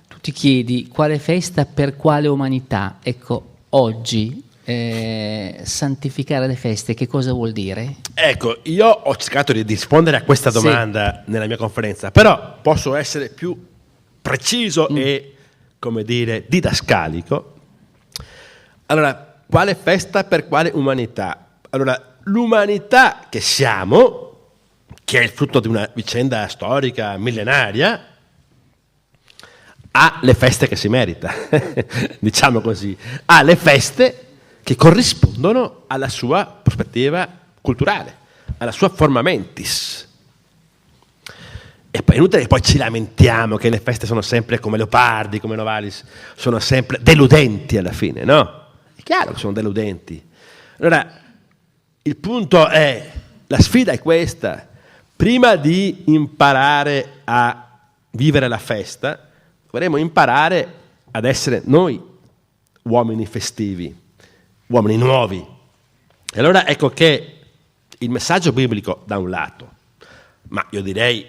Tu ti chiedi quale festa per quale umanità. Ecco, oggi santificare le feste che cosa vuol dire? Ecco, io ho cercato di rispondere a questa domanda nella mia conferenza, però posso essere più preciso e, come dire, didascalico. Allora, quale festa per quale umanità? Allora, l'umanità che siamo, che è il frutto di una vicenda storica millenaria, ha le feste che si merita, diciamo così, ha le feste che corrispondono alla sua prospettiva culturale, alla sua forma mentis. E poi è inutile che poi ci lamentiamo che le feste sono sempre come Leopardi, come Novalis, sono sempre deludenti alla fine, no? È chiaro che sono deludenti. Allora, il punto è, la sfida è questa: prima di imparare a vivere la festa, dovremo imparare ad essere noi uomini festivi, uomini nuovi. E allora ecco che il messaggio biblico da un lato, ma io direi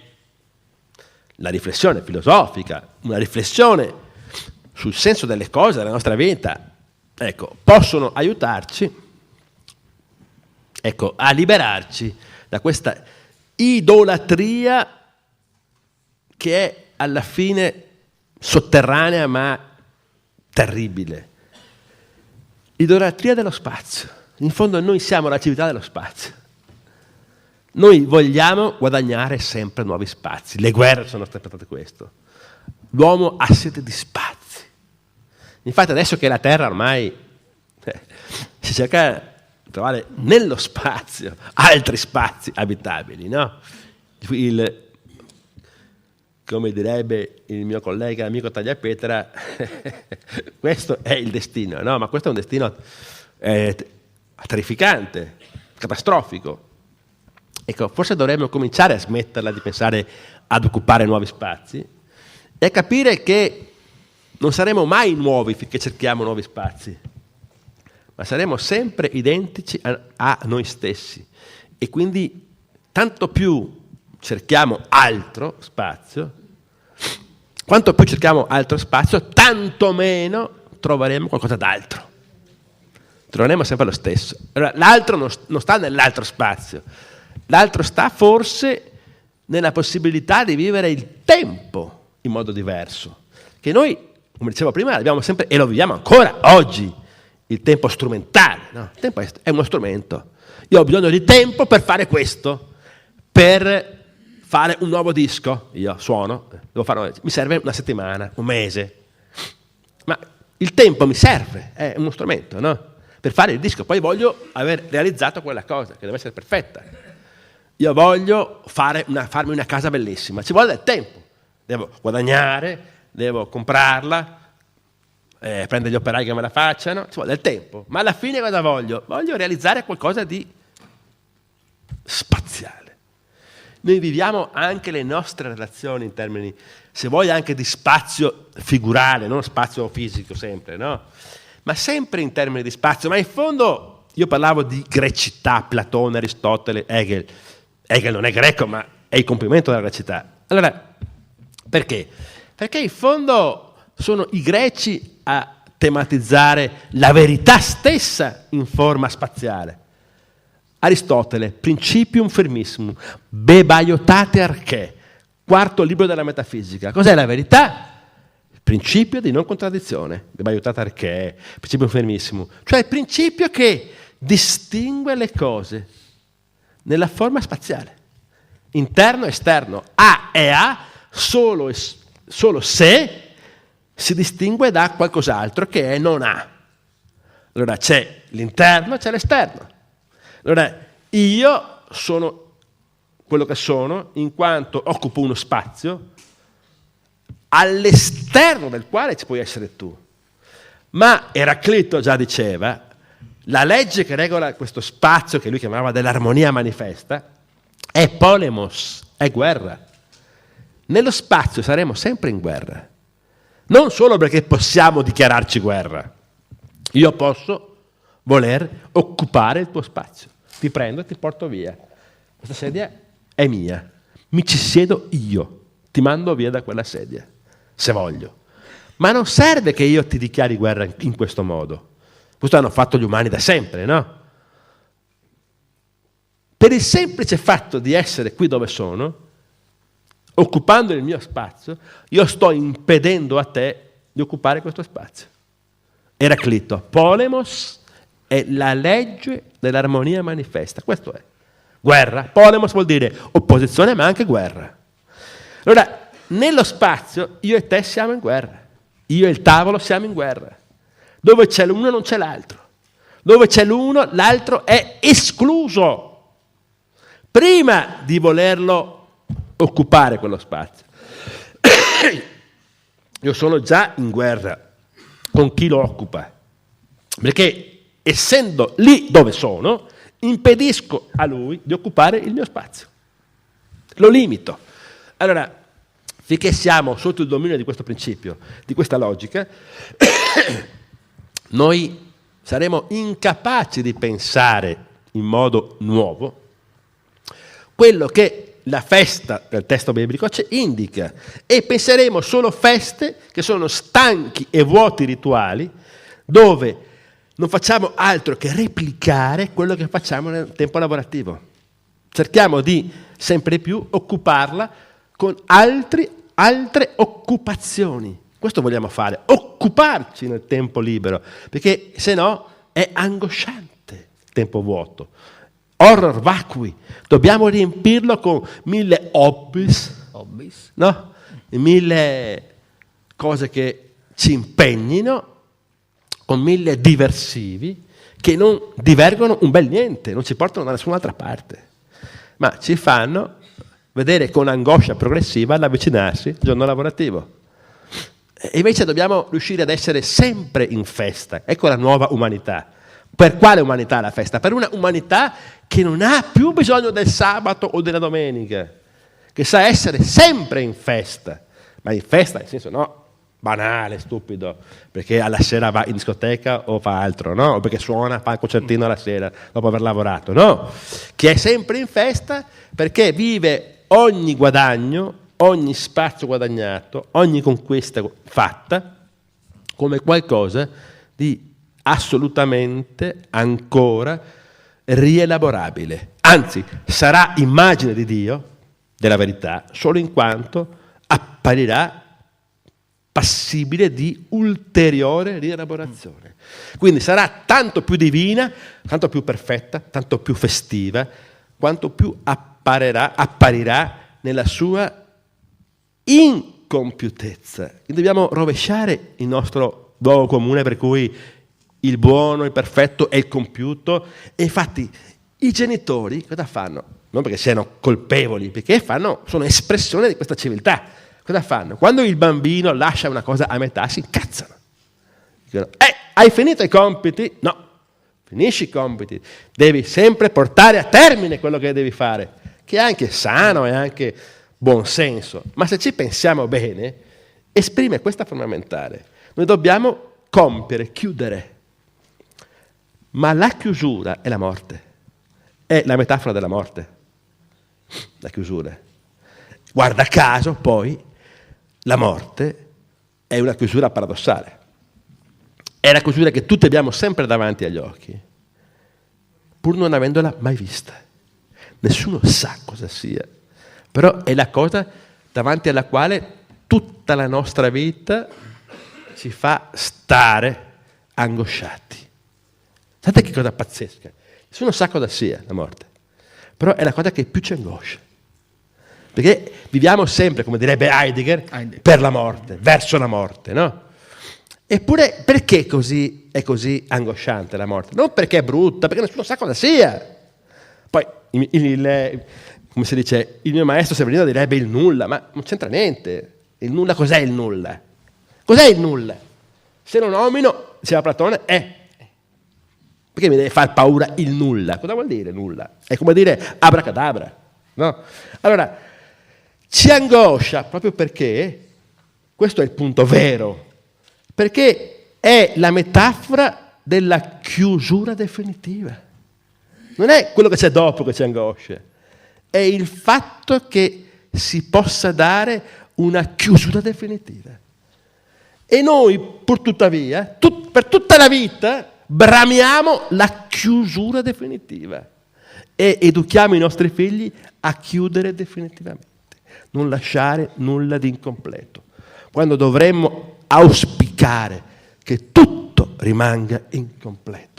la riflessione filosofica, una riflessione sul senso delle cose della nostra vita, ecco, possono aiutarci, ecco, a liberarci da questa idolatria che è alla fine sotterranea ma terribile. Idolatria dello spazio. In fondo noi siamo la civiltà dello spazio. Noi vogliamo guadagnare sempre nuovi spazi. Le guerre sono sempre state questo. L'uomo ha sete di spazi. Infatti adesso che la Terra ormai si cerca di trovare nello spazio altri spazi abitabili, no? Come direbbe il mio collega amico Tagliapietra, questo è il destino, no? Ma questo è un destino terrificante, catastrofico. Ecco, forse dovremmo cominciare a smetterla di pensare ad occupare nuovi spazi e a capire che non saremo mai nuovi finché cerchiamo nuovi spazi, ma saremo sempre identici a noi stessi. E quindi tanto più cerchiamo altro spazio, quanto più cerchiamo altro spazio, tanto meno troveremo qualcosa d'altro. Troveremo sempre lo stesso. Allora, l'altro non sta nell'altro spazio, l'altro sta forse nella possibilità di vivere il tempo in modo diverso, che noi, come dicevo prima, l'abbiamo sempre e lo viviamo ancora oggi, il tempo strumentale, no? Il tempo è uno strumento. Io ho bisogno di tempo per fare questo, per fare un nuovo disco, io suono, mi serve una settimana, un mese, ma il tempo mi serve, è uno strumento, no? Per fare il disco, poi voglio aver realizzato quella cosa, che deve essere perfetta. Io voglio farmi una casa bellissima, ci vuole del tempo, devo guadagnare, devo comprarla, prendere gli operai che me la facciano, ci vuole del tempo, ma alla fine cosa voglio? Voglio realizzare qualcosa di spaziale. Noi viviamo anche le nostre relazioni in termini, se vuoi, anche di spazio figurale, non spazio fisico sempre, no? Ma sempre in termini di spazio, ma in fondo io parlavo di grecità, Platone, Aristotele, Hegel. Hegel non è greco, ma è il compimento della grecità. Allora, perché? Perché in fondo sono i greci a tematizzare la verità stessa in forma spaziale. Aristotele, Principium Firmissimum, Bebaiotate Arché, quarto libro della metafisica. Cos'è la verità? Il principio di non contraddizione, Bebaiotate Arché, Principium Firmissimum, cioè il principio che distingue le cose nella forma spaziale, interno e esterno. A è A solo se si distingue da qualcos'altro che è non A. Allora c'è l'interno, c'è l'esterno. Allora io sono quello che sono in quanto occupo uno spazio all'esterno del quale ci puoi essere tu. Ma Eraclito già diceva, la legge che regola questo spazio, che lui chiamava dell'armonia manifesta, è polemos, è guerra. Nello spazio saremo sempre in guerra. Non solo perché possiamo dichiararci guerra. Io posso voler occupare il tuo spazio. Ti prendo e ti porto via. Questa sedia è mia. Mi ci siedo io. Ti mando via da quella sedia, se voglio. Ma non serve che io ti dichiari guerra in questo modo. Questo hanno fatto gli umani da sempre, no? Per il semplice fatto di essere qui dove sono, occupando il mio spazio, io sto impedendo a te di occupare questo spazio. Eraclito, polemos è la legge dell'armonia manifesta. Questo è. Guerra. Polemos vuol dire opposizione, ma anche guerra. Allora, nello spazio, io e te siamo in guerra. Io e il tavolo siamo in guerra. Dove c'è l'uno non c'è l'altro. Dove c'è l'uno, l'altro è escluso. Prima di volerlo occupare quello spazio. Io sono già in guerra con chi lo occupa. Perché essendo lì dove sono, impedisco a lui di occupare il mio spazio. Lo limito. Allora, finché siamo sotto il dominio di questo principio, di questa logica, noi saremo incapaci di pensare in modo nuovo quello che la festa del testo biblico ci indica, e penseremo solo feste che sono stanchi e vuoti rituali, dove non facciamo altro che replicare quello che facciamo nel tempo lavorativo. Cerchiamo di sempre più occuparla con altre occupazioni. Questo vogliamo fare, occuparci nel tempo libero, perché se no è angosciante il tempo vuoto. Horror vacui, dobbiamo riempirlo con 1000 hobbies, no? 1000 cose che ci impegnino, con 1000 diversivi che non divergono un bel niente, non ci portano da nessun'altra parte, ma ci fanno vedere con angoscia progressiva l'avvicinarsi al giorno lavorativo. E invece dobbiamo riuscire ad essere sempre in festa. Ecco la nuova umanità. Per quale umanità la festa? Per una umanità che non ha più bisogno del sabato o della domenica, che sa essere sempre in festa, ma in festa nel senso no, banale, stupido, perché alla sera va in discoteca o fa altro, no? O perché suona, fa il concertino alla sera dopo aver lavorato, no? Che è sempre in festa perché vive ogni guadagno, ogni spazio guadagnato, ogni conquista fatta come qualcosa di assolutamente ancora rielaborabile. Anzi, sarà immagine di Dio, della verità, solo in quanto apparirà passibile di ulteriore rielaborazione. Quindi sarà tanto più divina, tanto più perfetta, tanto più festiva, quanto più apparirà nella sua incompiutezza. E dobbiamo rovesciare il nostro luogo comune per cui il buono, il perfetto è il compiuto. E infatti i genitori cosa fanno? Non perché siano colpevoli, perché sono espressione di questa civiltà. Cosa fanno? Quando il bambino lascia una cosa a metà si incazzano. dicono, hai finito i compiti? No, finisci i compiti, devi sempre portare a termine quello che devi fare, che è anche sano e anche buon senso, ma se ci pensiamo bene, esprime questa forma mentale. Noi dobbiamo compiere, chiudere, ma la chiusura è la morte, è la metafora della morte, la chiusura. Guarda caso, poi, la morte è una chiusura paradossale, è la chiusura che tutti abbiamo sempre davanti agli occhi, pur non avendola mai vista. Nessuno sa cosa sia, però è la cosa davanti alla quale tutta la nostra vita ci fa stare angosciati. Sapete che cosa pazzesca? Nessuno sa cosa sia la morte, però è la cosa che più ci angoscia. Perché viviamo sempre, come direbbe Heidegger, per la morte, verso la morte, no? Eppure perché è così angosciante la morte? Non perché è brutta, perché nessuno sa cosa sia. Poi, come si dice, il mio maestro Severino direbbe il nulla, ma non c'entra niente. Il nulla, cos'è il nulla? Cos'è il nulla? Se lo nomino, diceva Platone, è. Perché mi deve far paura il nulla? Cosa vuol dire nulla? È come dire abracadabra, no? Allora, ci angoscia proprio perché, questo è il punto vero, perché è la metafora della chiusura definitiva. Non è quello che c'è dopo che ci angoscia, è il fatto che si possa dare una chiusura definitiva. E noi, pur tuttavia, per tutta la vita, bramiamo la chiusura definitiva e educhiamo i nostri figli a chiudere definitivamente, non lasciare nulla di incompleto, quando dovremmo auspicare che tutto rimanga incompleto.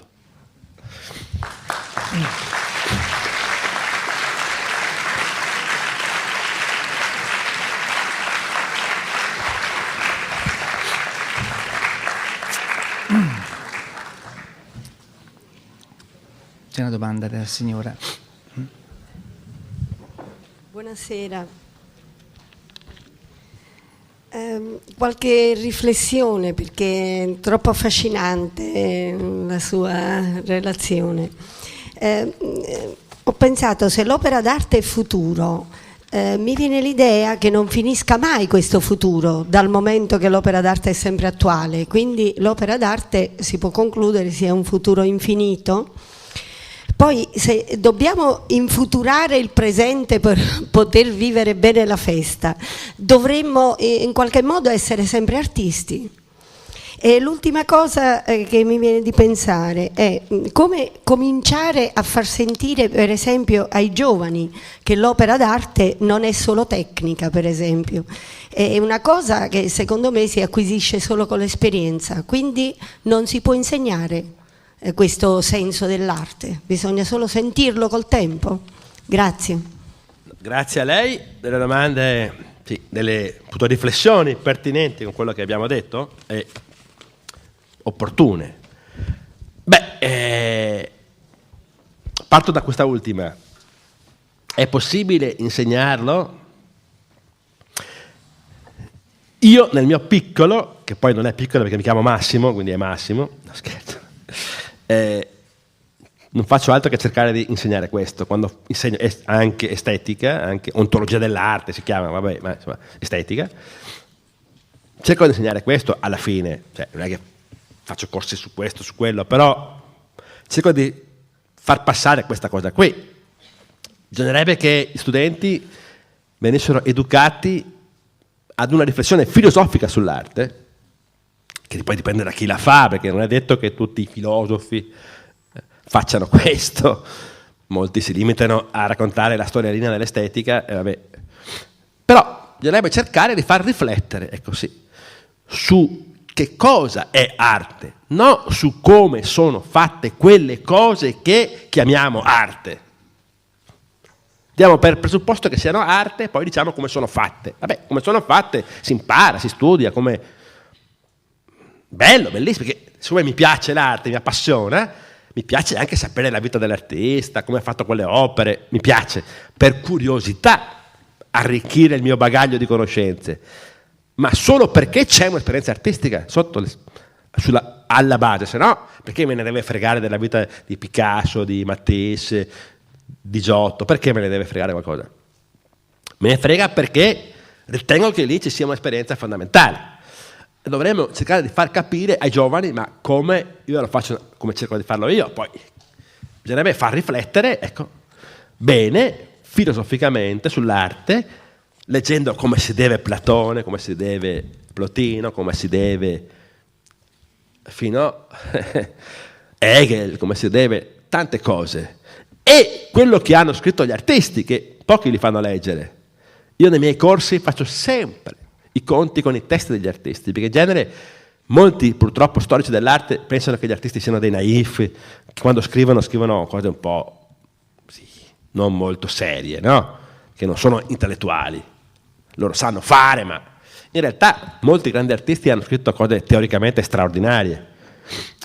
C'è una domanda della signora. Buonasera. Qualche riflessione, perché è troppo affascinante la sua relazione. Ho pensato, se l'opera d'arte è futuro, mi viene l'idea che non finisca mai questo futuro, dal momento che l'opera d'arte è sempre attuale, quindi l'opera d'arte si può concludere sia un futuro infinito. Poi, se dobbiamo infuturare il presente per poter vivere bene la festa, dovremmo in qualche modo essere sempre artisti. E l'ultima cosa che mi viene di pensare è come cominciare a far sentire, per esempio, ai giovani che l'opera d'arte non è solo tecnica, per esempio. È una cosa che secondo me si acquisisce solo con l'esperienza, quindi non si può insegnare questo senso dell'arte, bisogna solo sentirlo col tempo. Grazie. Grazie a lei delle domande, sì, delle appunto, riflessioni pertinenti con quello che abbiamo detto e opportune. Parto da questa ultima. È possibile insegnarlo? Io nel mio piccolo, che poi non è piccolo perché mi chiamo Massimo, quindi è Massimo, no scherzo, non faccio altro che cercare di insegnare questo. Quando insegno anche estetica, anche ontologia dell'arte si chiama, vabbè, ma insomma estetica, cerco di insegnare questo alla fine, cioè non è che faccio corsi su questo, su quello, però cerco di far passare questa cosa qui. Bisognerebbe che gli studenti venissero educati ad una riflessione filosofica sull'arte, che poi dipende da chi la fa, perché non è detto che tutti i filosofi facciano questo, molti si limitano a raccontare la storiellina dell'estetica, vabbè. Però bisognerebbe cercare di far riflettere, ecco sì, su che cosa è arte, non su come sono fatte quelle cose che chiamiamo arte. Diamo per presupposto che siano arte, poi diciamo come sono fatte. Vabbè, come sono fatte si impara, si studia, come... Bello, bellissimo, perché siccome mi piace l'arte, mi appassiona, mi piace anche sapere la vita dell'artista, come ha fatto quelle opere, mi piace, per curiosità, arricchire il mio bagaglio di conoscenze, ma solo perché c'è un'esperienza artistica sotto alla base, se no perché me ne deve fregare della vita di Picasso, di Matisse, di Giotto? Perché me ne deve fregare qualcosa? Me ne frega perché ritengo che lì ci sia un'esperienza fondamentale. Dovremmo cercare di far capire ai giovani, ma come io lo faccio, come cerco di farlo io, poi bisognerebbe far riflettere, ecco, bene, filosoficamente sull'arte, leggendo come si deve Platone, come si deve Plotino, come si deve fino a Hegel, come si deve tante cose. E quello che hanno scritto gli artisti, che pochi li fanno leggere. Io nei miei corsi faccio sempre i conti con i testi degli artisti, perché in genere molti purtroppo storici dell'arte pensano che gli artisti siano dei naif, che quando scrivono cose un po' non molto serie, no? Che non sono intellettuali. Loro sanno fare, ma in realtà molti grandi artisti hanno scritto cose teoricamente straordinarie.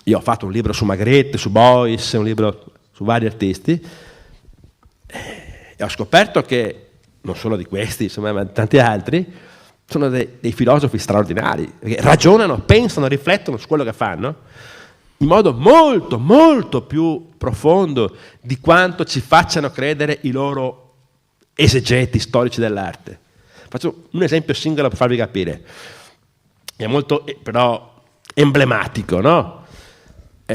Io ho fatto un libro su Magritte, su Beuys, un libro su vari artisti, e ho scoperto che non solo di questi, insomma, ma tanti altri, sono dei filosofi straordinari, perché ragionano, pensano, riflettono su quello che fanno in modo molto, molto più profondo di quanto ci facciano credere i loro esegeti storici dell'arte. Faccio un esempio singolo per farvi capire, è molto però emblematico, no?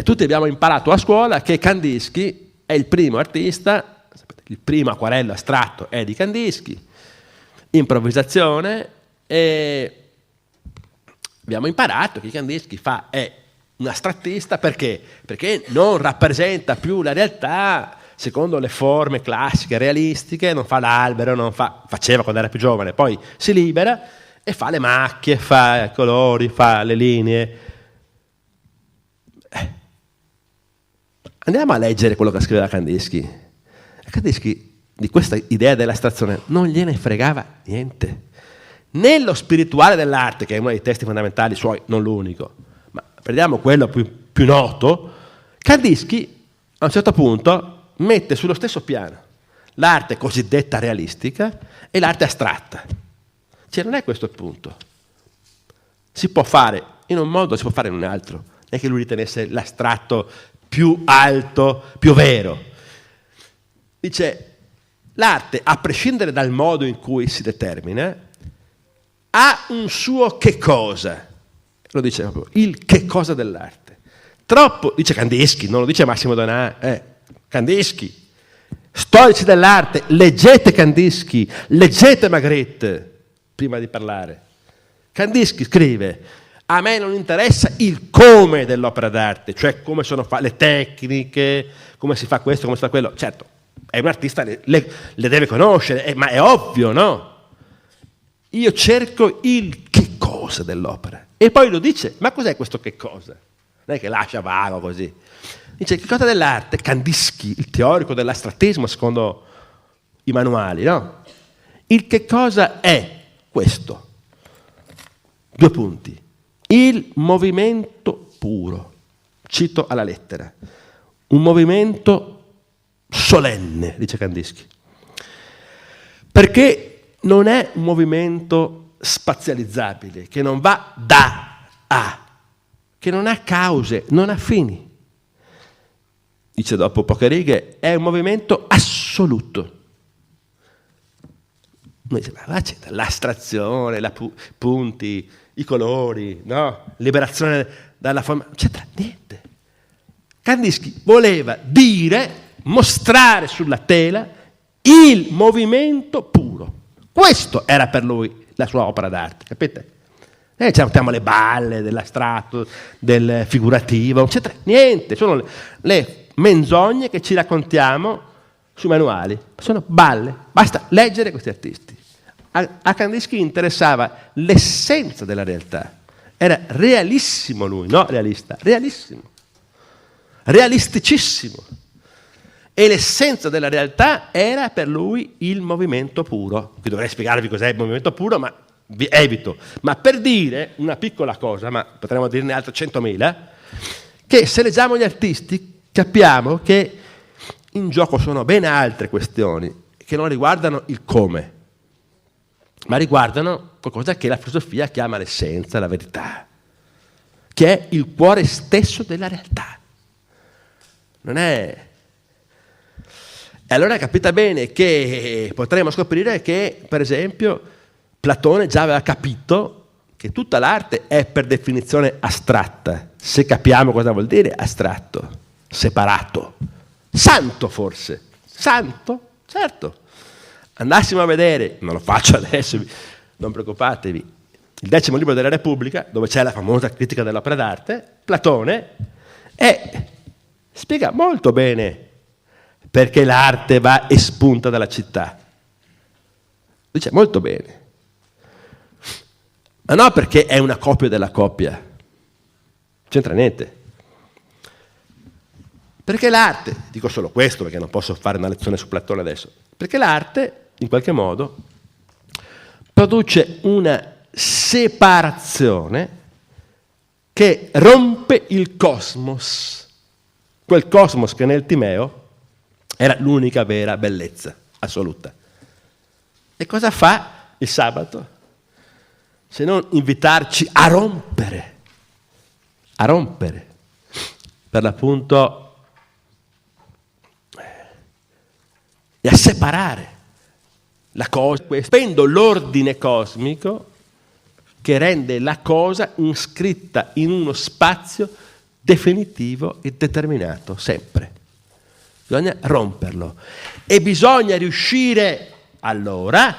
Tutti abbiamo imparato a scuola che Kandinsky è il primo artista, il primo acquarello astratto è di Kandinsky, improvvisazione, e abbiamo imparato che Kandinsky è un astrattista perché non rappresenta più la realtà secondo le forme classiche, realistiche, non fa l'albero, faceva quando era più giovane, poi si libera e fa le macchie, fa i colori, fa le linee. Andiamo a leggere quello che scriveva Kandinsky. Kandinsky di questa idea dell'astrazione non gliene fregava niente. Nello spirituale dell'arte, che è uno dei testi fondamentali suoi, non l'unico, ma prendiamo quello più noto, Kandinsky a un certo punto mette sullo stesso piano l'arte cosiddetta realistica e l'arte astratta. Cioè non è questo il punto. Si può fare in un modo, si può fare in un altro. Non è che lui ritenesse l'astratto più alto, più vero. Dice, l'arte, a prescindere dal modo in cui si determina, ha un suo che cosa. Lo dice proprio, il che cosa dell'arte. Troppo, dice Kandinsky, non lo dice Massimo Donà, Kandinsky. Storici dell'arte, leggete Kandinsky, leggete Magritte, prima di parlare. Kandinsky scrive, a me non interessa il come dell'opera d'arte, cioè come sono le tecniche, come si fa questo, come si fa quello. Certo, è un artista, le deve conoscere, ma è ovvio, no? Io cerco il che cosa dell'opera. E poi lo dice, ma cos'è questo che cosa? Non è che lascia vago così. Dice, che cosa dell'arte? Kandinsky, il teorico dell'astrattismo, secondo i manuali, no? Il che cosa è questo? 2 punti. Il movimento puro. Cito alla lettera. Un movimento solenne, dice Kandinsky. Perché non è un movimento spazializzabile, che non va da a, che non ha cause, non ha fini. Dice dopo poche righe, è un movimento assoluto. Noi diciamo, ma c'è l'astrazione, punti, i colori, no? Liberazione dalla forma, non c'entra niente. Kandinsky voleva mostrare sulla tela il movimento puro. Questo era per lui la sua opera d'arte, capite? Ci mettiamo le balle dell'astratto, del figurativo, non c'entra niente, sono le menzogne che ci raccontiamo sui manuali, sono balle, basta leggere questi artisti. A Kandinsky interessava l'essenza della realtà, era realissimo lui, no realista, realissimo, realisticissimo. E l'essenza della realtà era per lui il movimento puro. Qui dovrei spiegarvi cos'è il movimento puro, ma vi evito. Ma per dire una piccola cosa, ma potremmo dirne altre 100.000, che se leggiamo gli artisti capiamo che in gioco sono ben altre questioni che non riguardano il come, ma riguardano qualcosa che la filosofia chiama l'essenza, la verità. che è il cuore stesso della realtà. Non è... E allora capita bene che potremmo scoprire che, per esempio, Platone già aveva capito che tutta l'arte è per definizione astratta, se capiamo cosa vuol dire astratto, separato, santo forse, santo, certo. Andassimo a vedere, non lo faccio adesso, non preoccupatevi, il 10° libro della Repubblica, dove c'è la famosa critica dell'opera d'arte, Platone, spiega molto bene perché l'arte va espunta dalla città. Dice molto bene. Ma no perché è una copia della copia, c'entra niente. Perché l'arte, dico solo questo perché non posso fare una lezione su Platone adesso, perché l'arte in qualche modo produce una separazione che rompe il cosmos, quel cosmos che nel Timeo era l'unica vera bellezza assoluta. E cosa fa il sabato? Se non invitarci a rompere, per l'appunto, e a separare la cosa, spendo l'ordine cosmico che rende la cosa iscritta in uno spazio definitivo e determinato, sempre. Bisogna romperlo. E bisogna riuscire allora,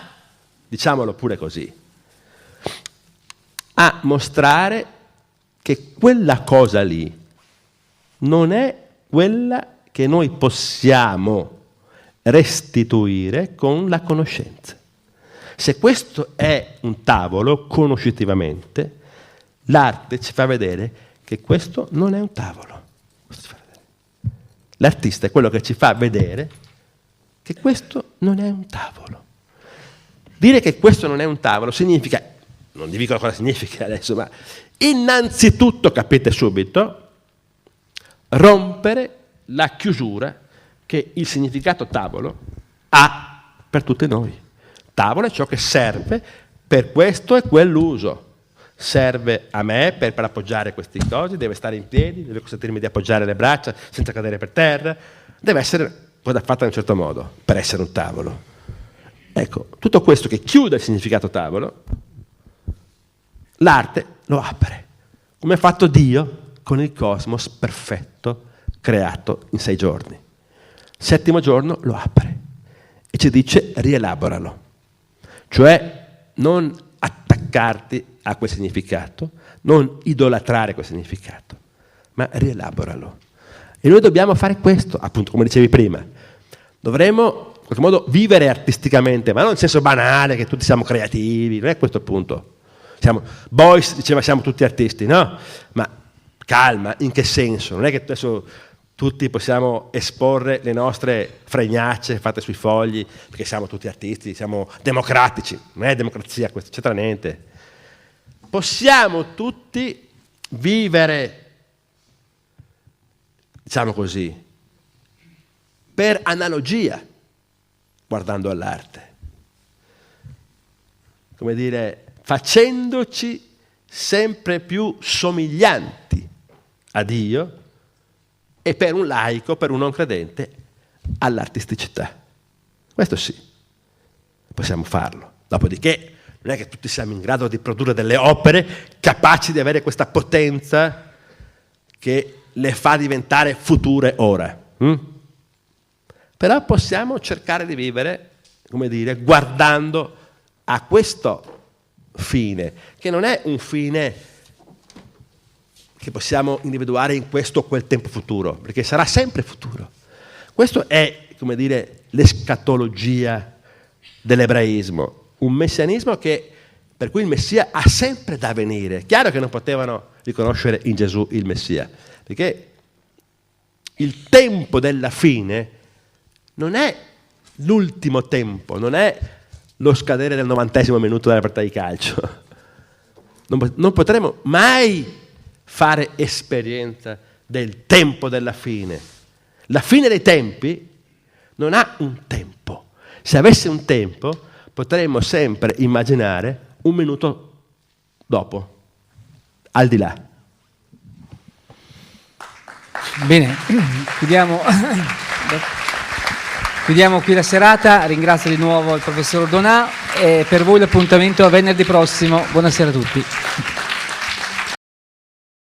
diciamolo pure così, a mostrare che quella cosa lì non è quella che noi possiamo restituire con la conoscenza. Se questo è un tavolo, conoscitivamente, l'arte ci fa vedere che questo non è un tavolo. L'artista è quello che ci fa vedere che questo non è un tavolo. Dire che questo non è un tavolo significa, non vi dico cosa significa adesso, ma innanzitutto, capite subito, rompere la chiusura che il significato tavolo ha per tutti noi. Tavolo è ciò che serve per questo e quell'uso. Serve a me per appoggiare questi cosi, deve stare in piedi, deve consentirmi di appoggiare le braccia senza cadere per terra, deve essere cosa fatta in un certo modo per essere un tavolo. Ecco, tutto questo che chiude il significato tavolo, l'arte lo apre, come ha fatto Dio con il cosmos perfetto creato in 6 giorni. 7° giorno lo apre e ci dice rielaboralo, cioè non attaccarti a quel significato, non idolatrare quel significato, ma rielaboralo. E noi dobbiamo fare questo, appunto, come dicevi prima. Dovremmo in qualche modo vivere artisticamente, ma non nel senso banale che tutti siamo creativi, non è questo il punto. Beuys diceva siamo tutti artisti, no? Ma calma, in che senso? Non è che adesso tutti possiamo esporre le nostre fregnacce fatte sui fogli perché siamo tutti artisti, siamo democratici, non è democrazia questo, c'entra niente. Possiamo tutti vivere, diciamo così, per analogia, guardando all'arte. Come dire, facendoci sempre più somiglianti a Dio e per un laico, per un non credente, all'artisticità. Questo sì, possiamo farlo. Dopodiché non è che tutti siamo in grado di produrre delle opere capaci di avere questa potenza che le fa diventare future ora. Però possiamo cercare di vivere, come dire, guardando a questo fine, che non è un fine che possiamo individuare in questo o quel tempo futuro, perché sarà sempre futuro. Questo è, come dire, l'escatologia dell'ebraismo, un messianismo per cui il Messia ha sempre da venire. Chiaro che non potevano riconoscere in Gesù il Messia, perché il tempo della fine non è l'ultimo tempo, non è lo scadere del 90° minuto della partita di calcio. Non potremo mai fare esperienza del tempo della fine. La fine dei tempi non ha un tempo. Se avesse un tempo, potremmo sempre immaginare un minuto dopo, al di là. Bene, chiudiamo qui la serata. Ringrazio di nuovo il professor Donà e per voi l'appuntamento a venerdì prossimo. Buonasera a tutti.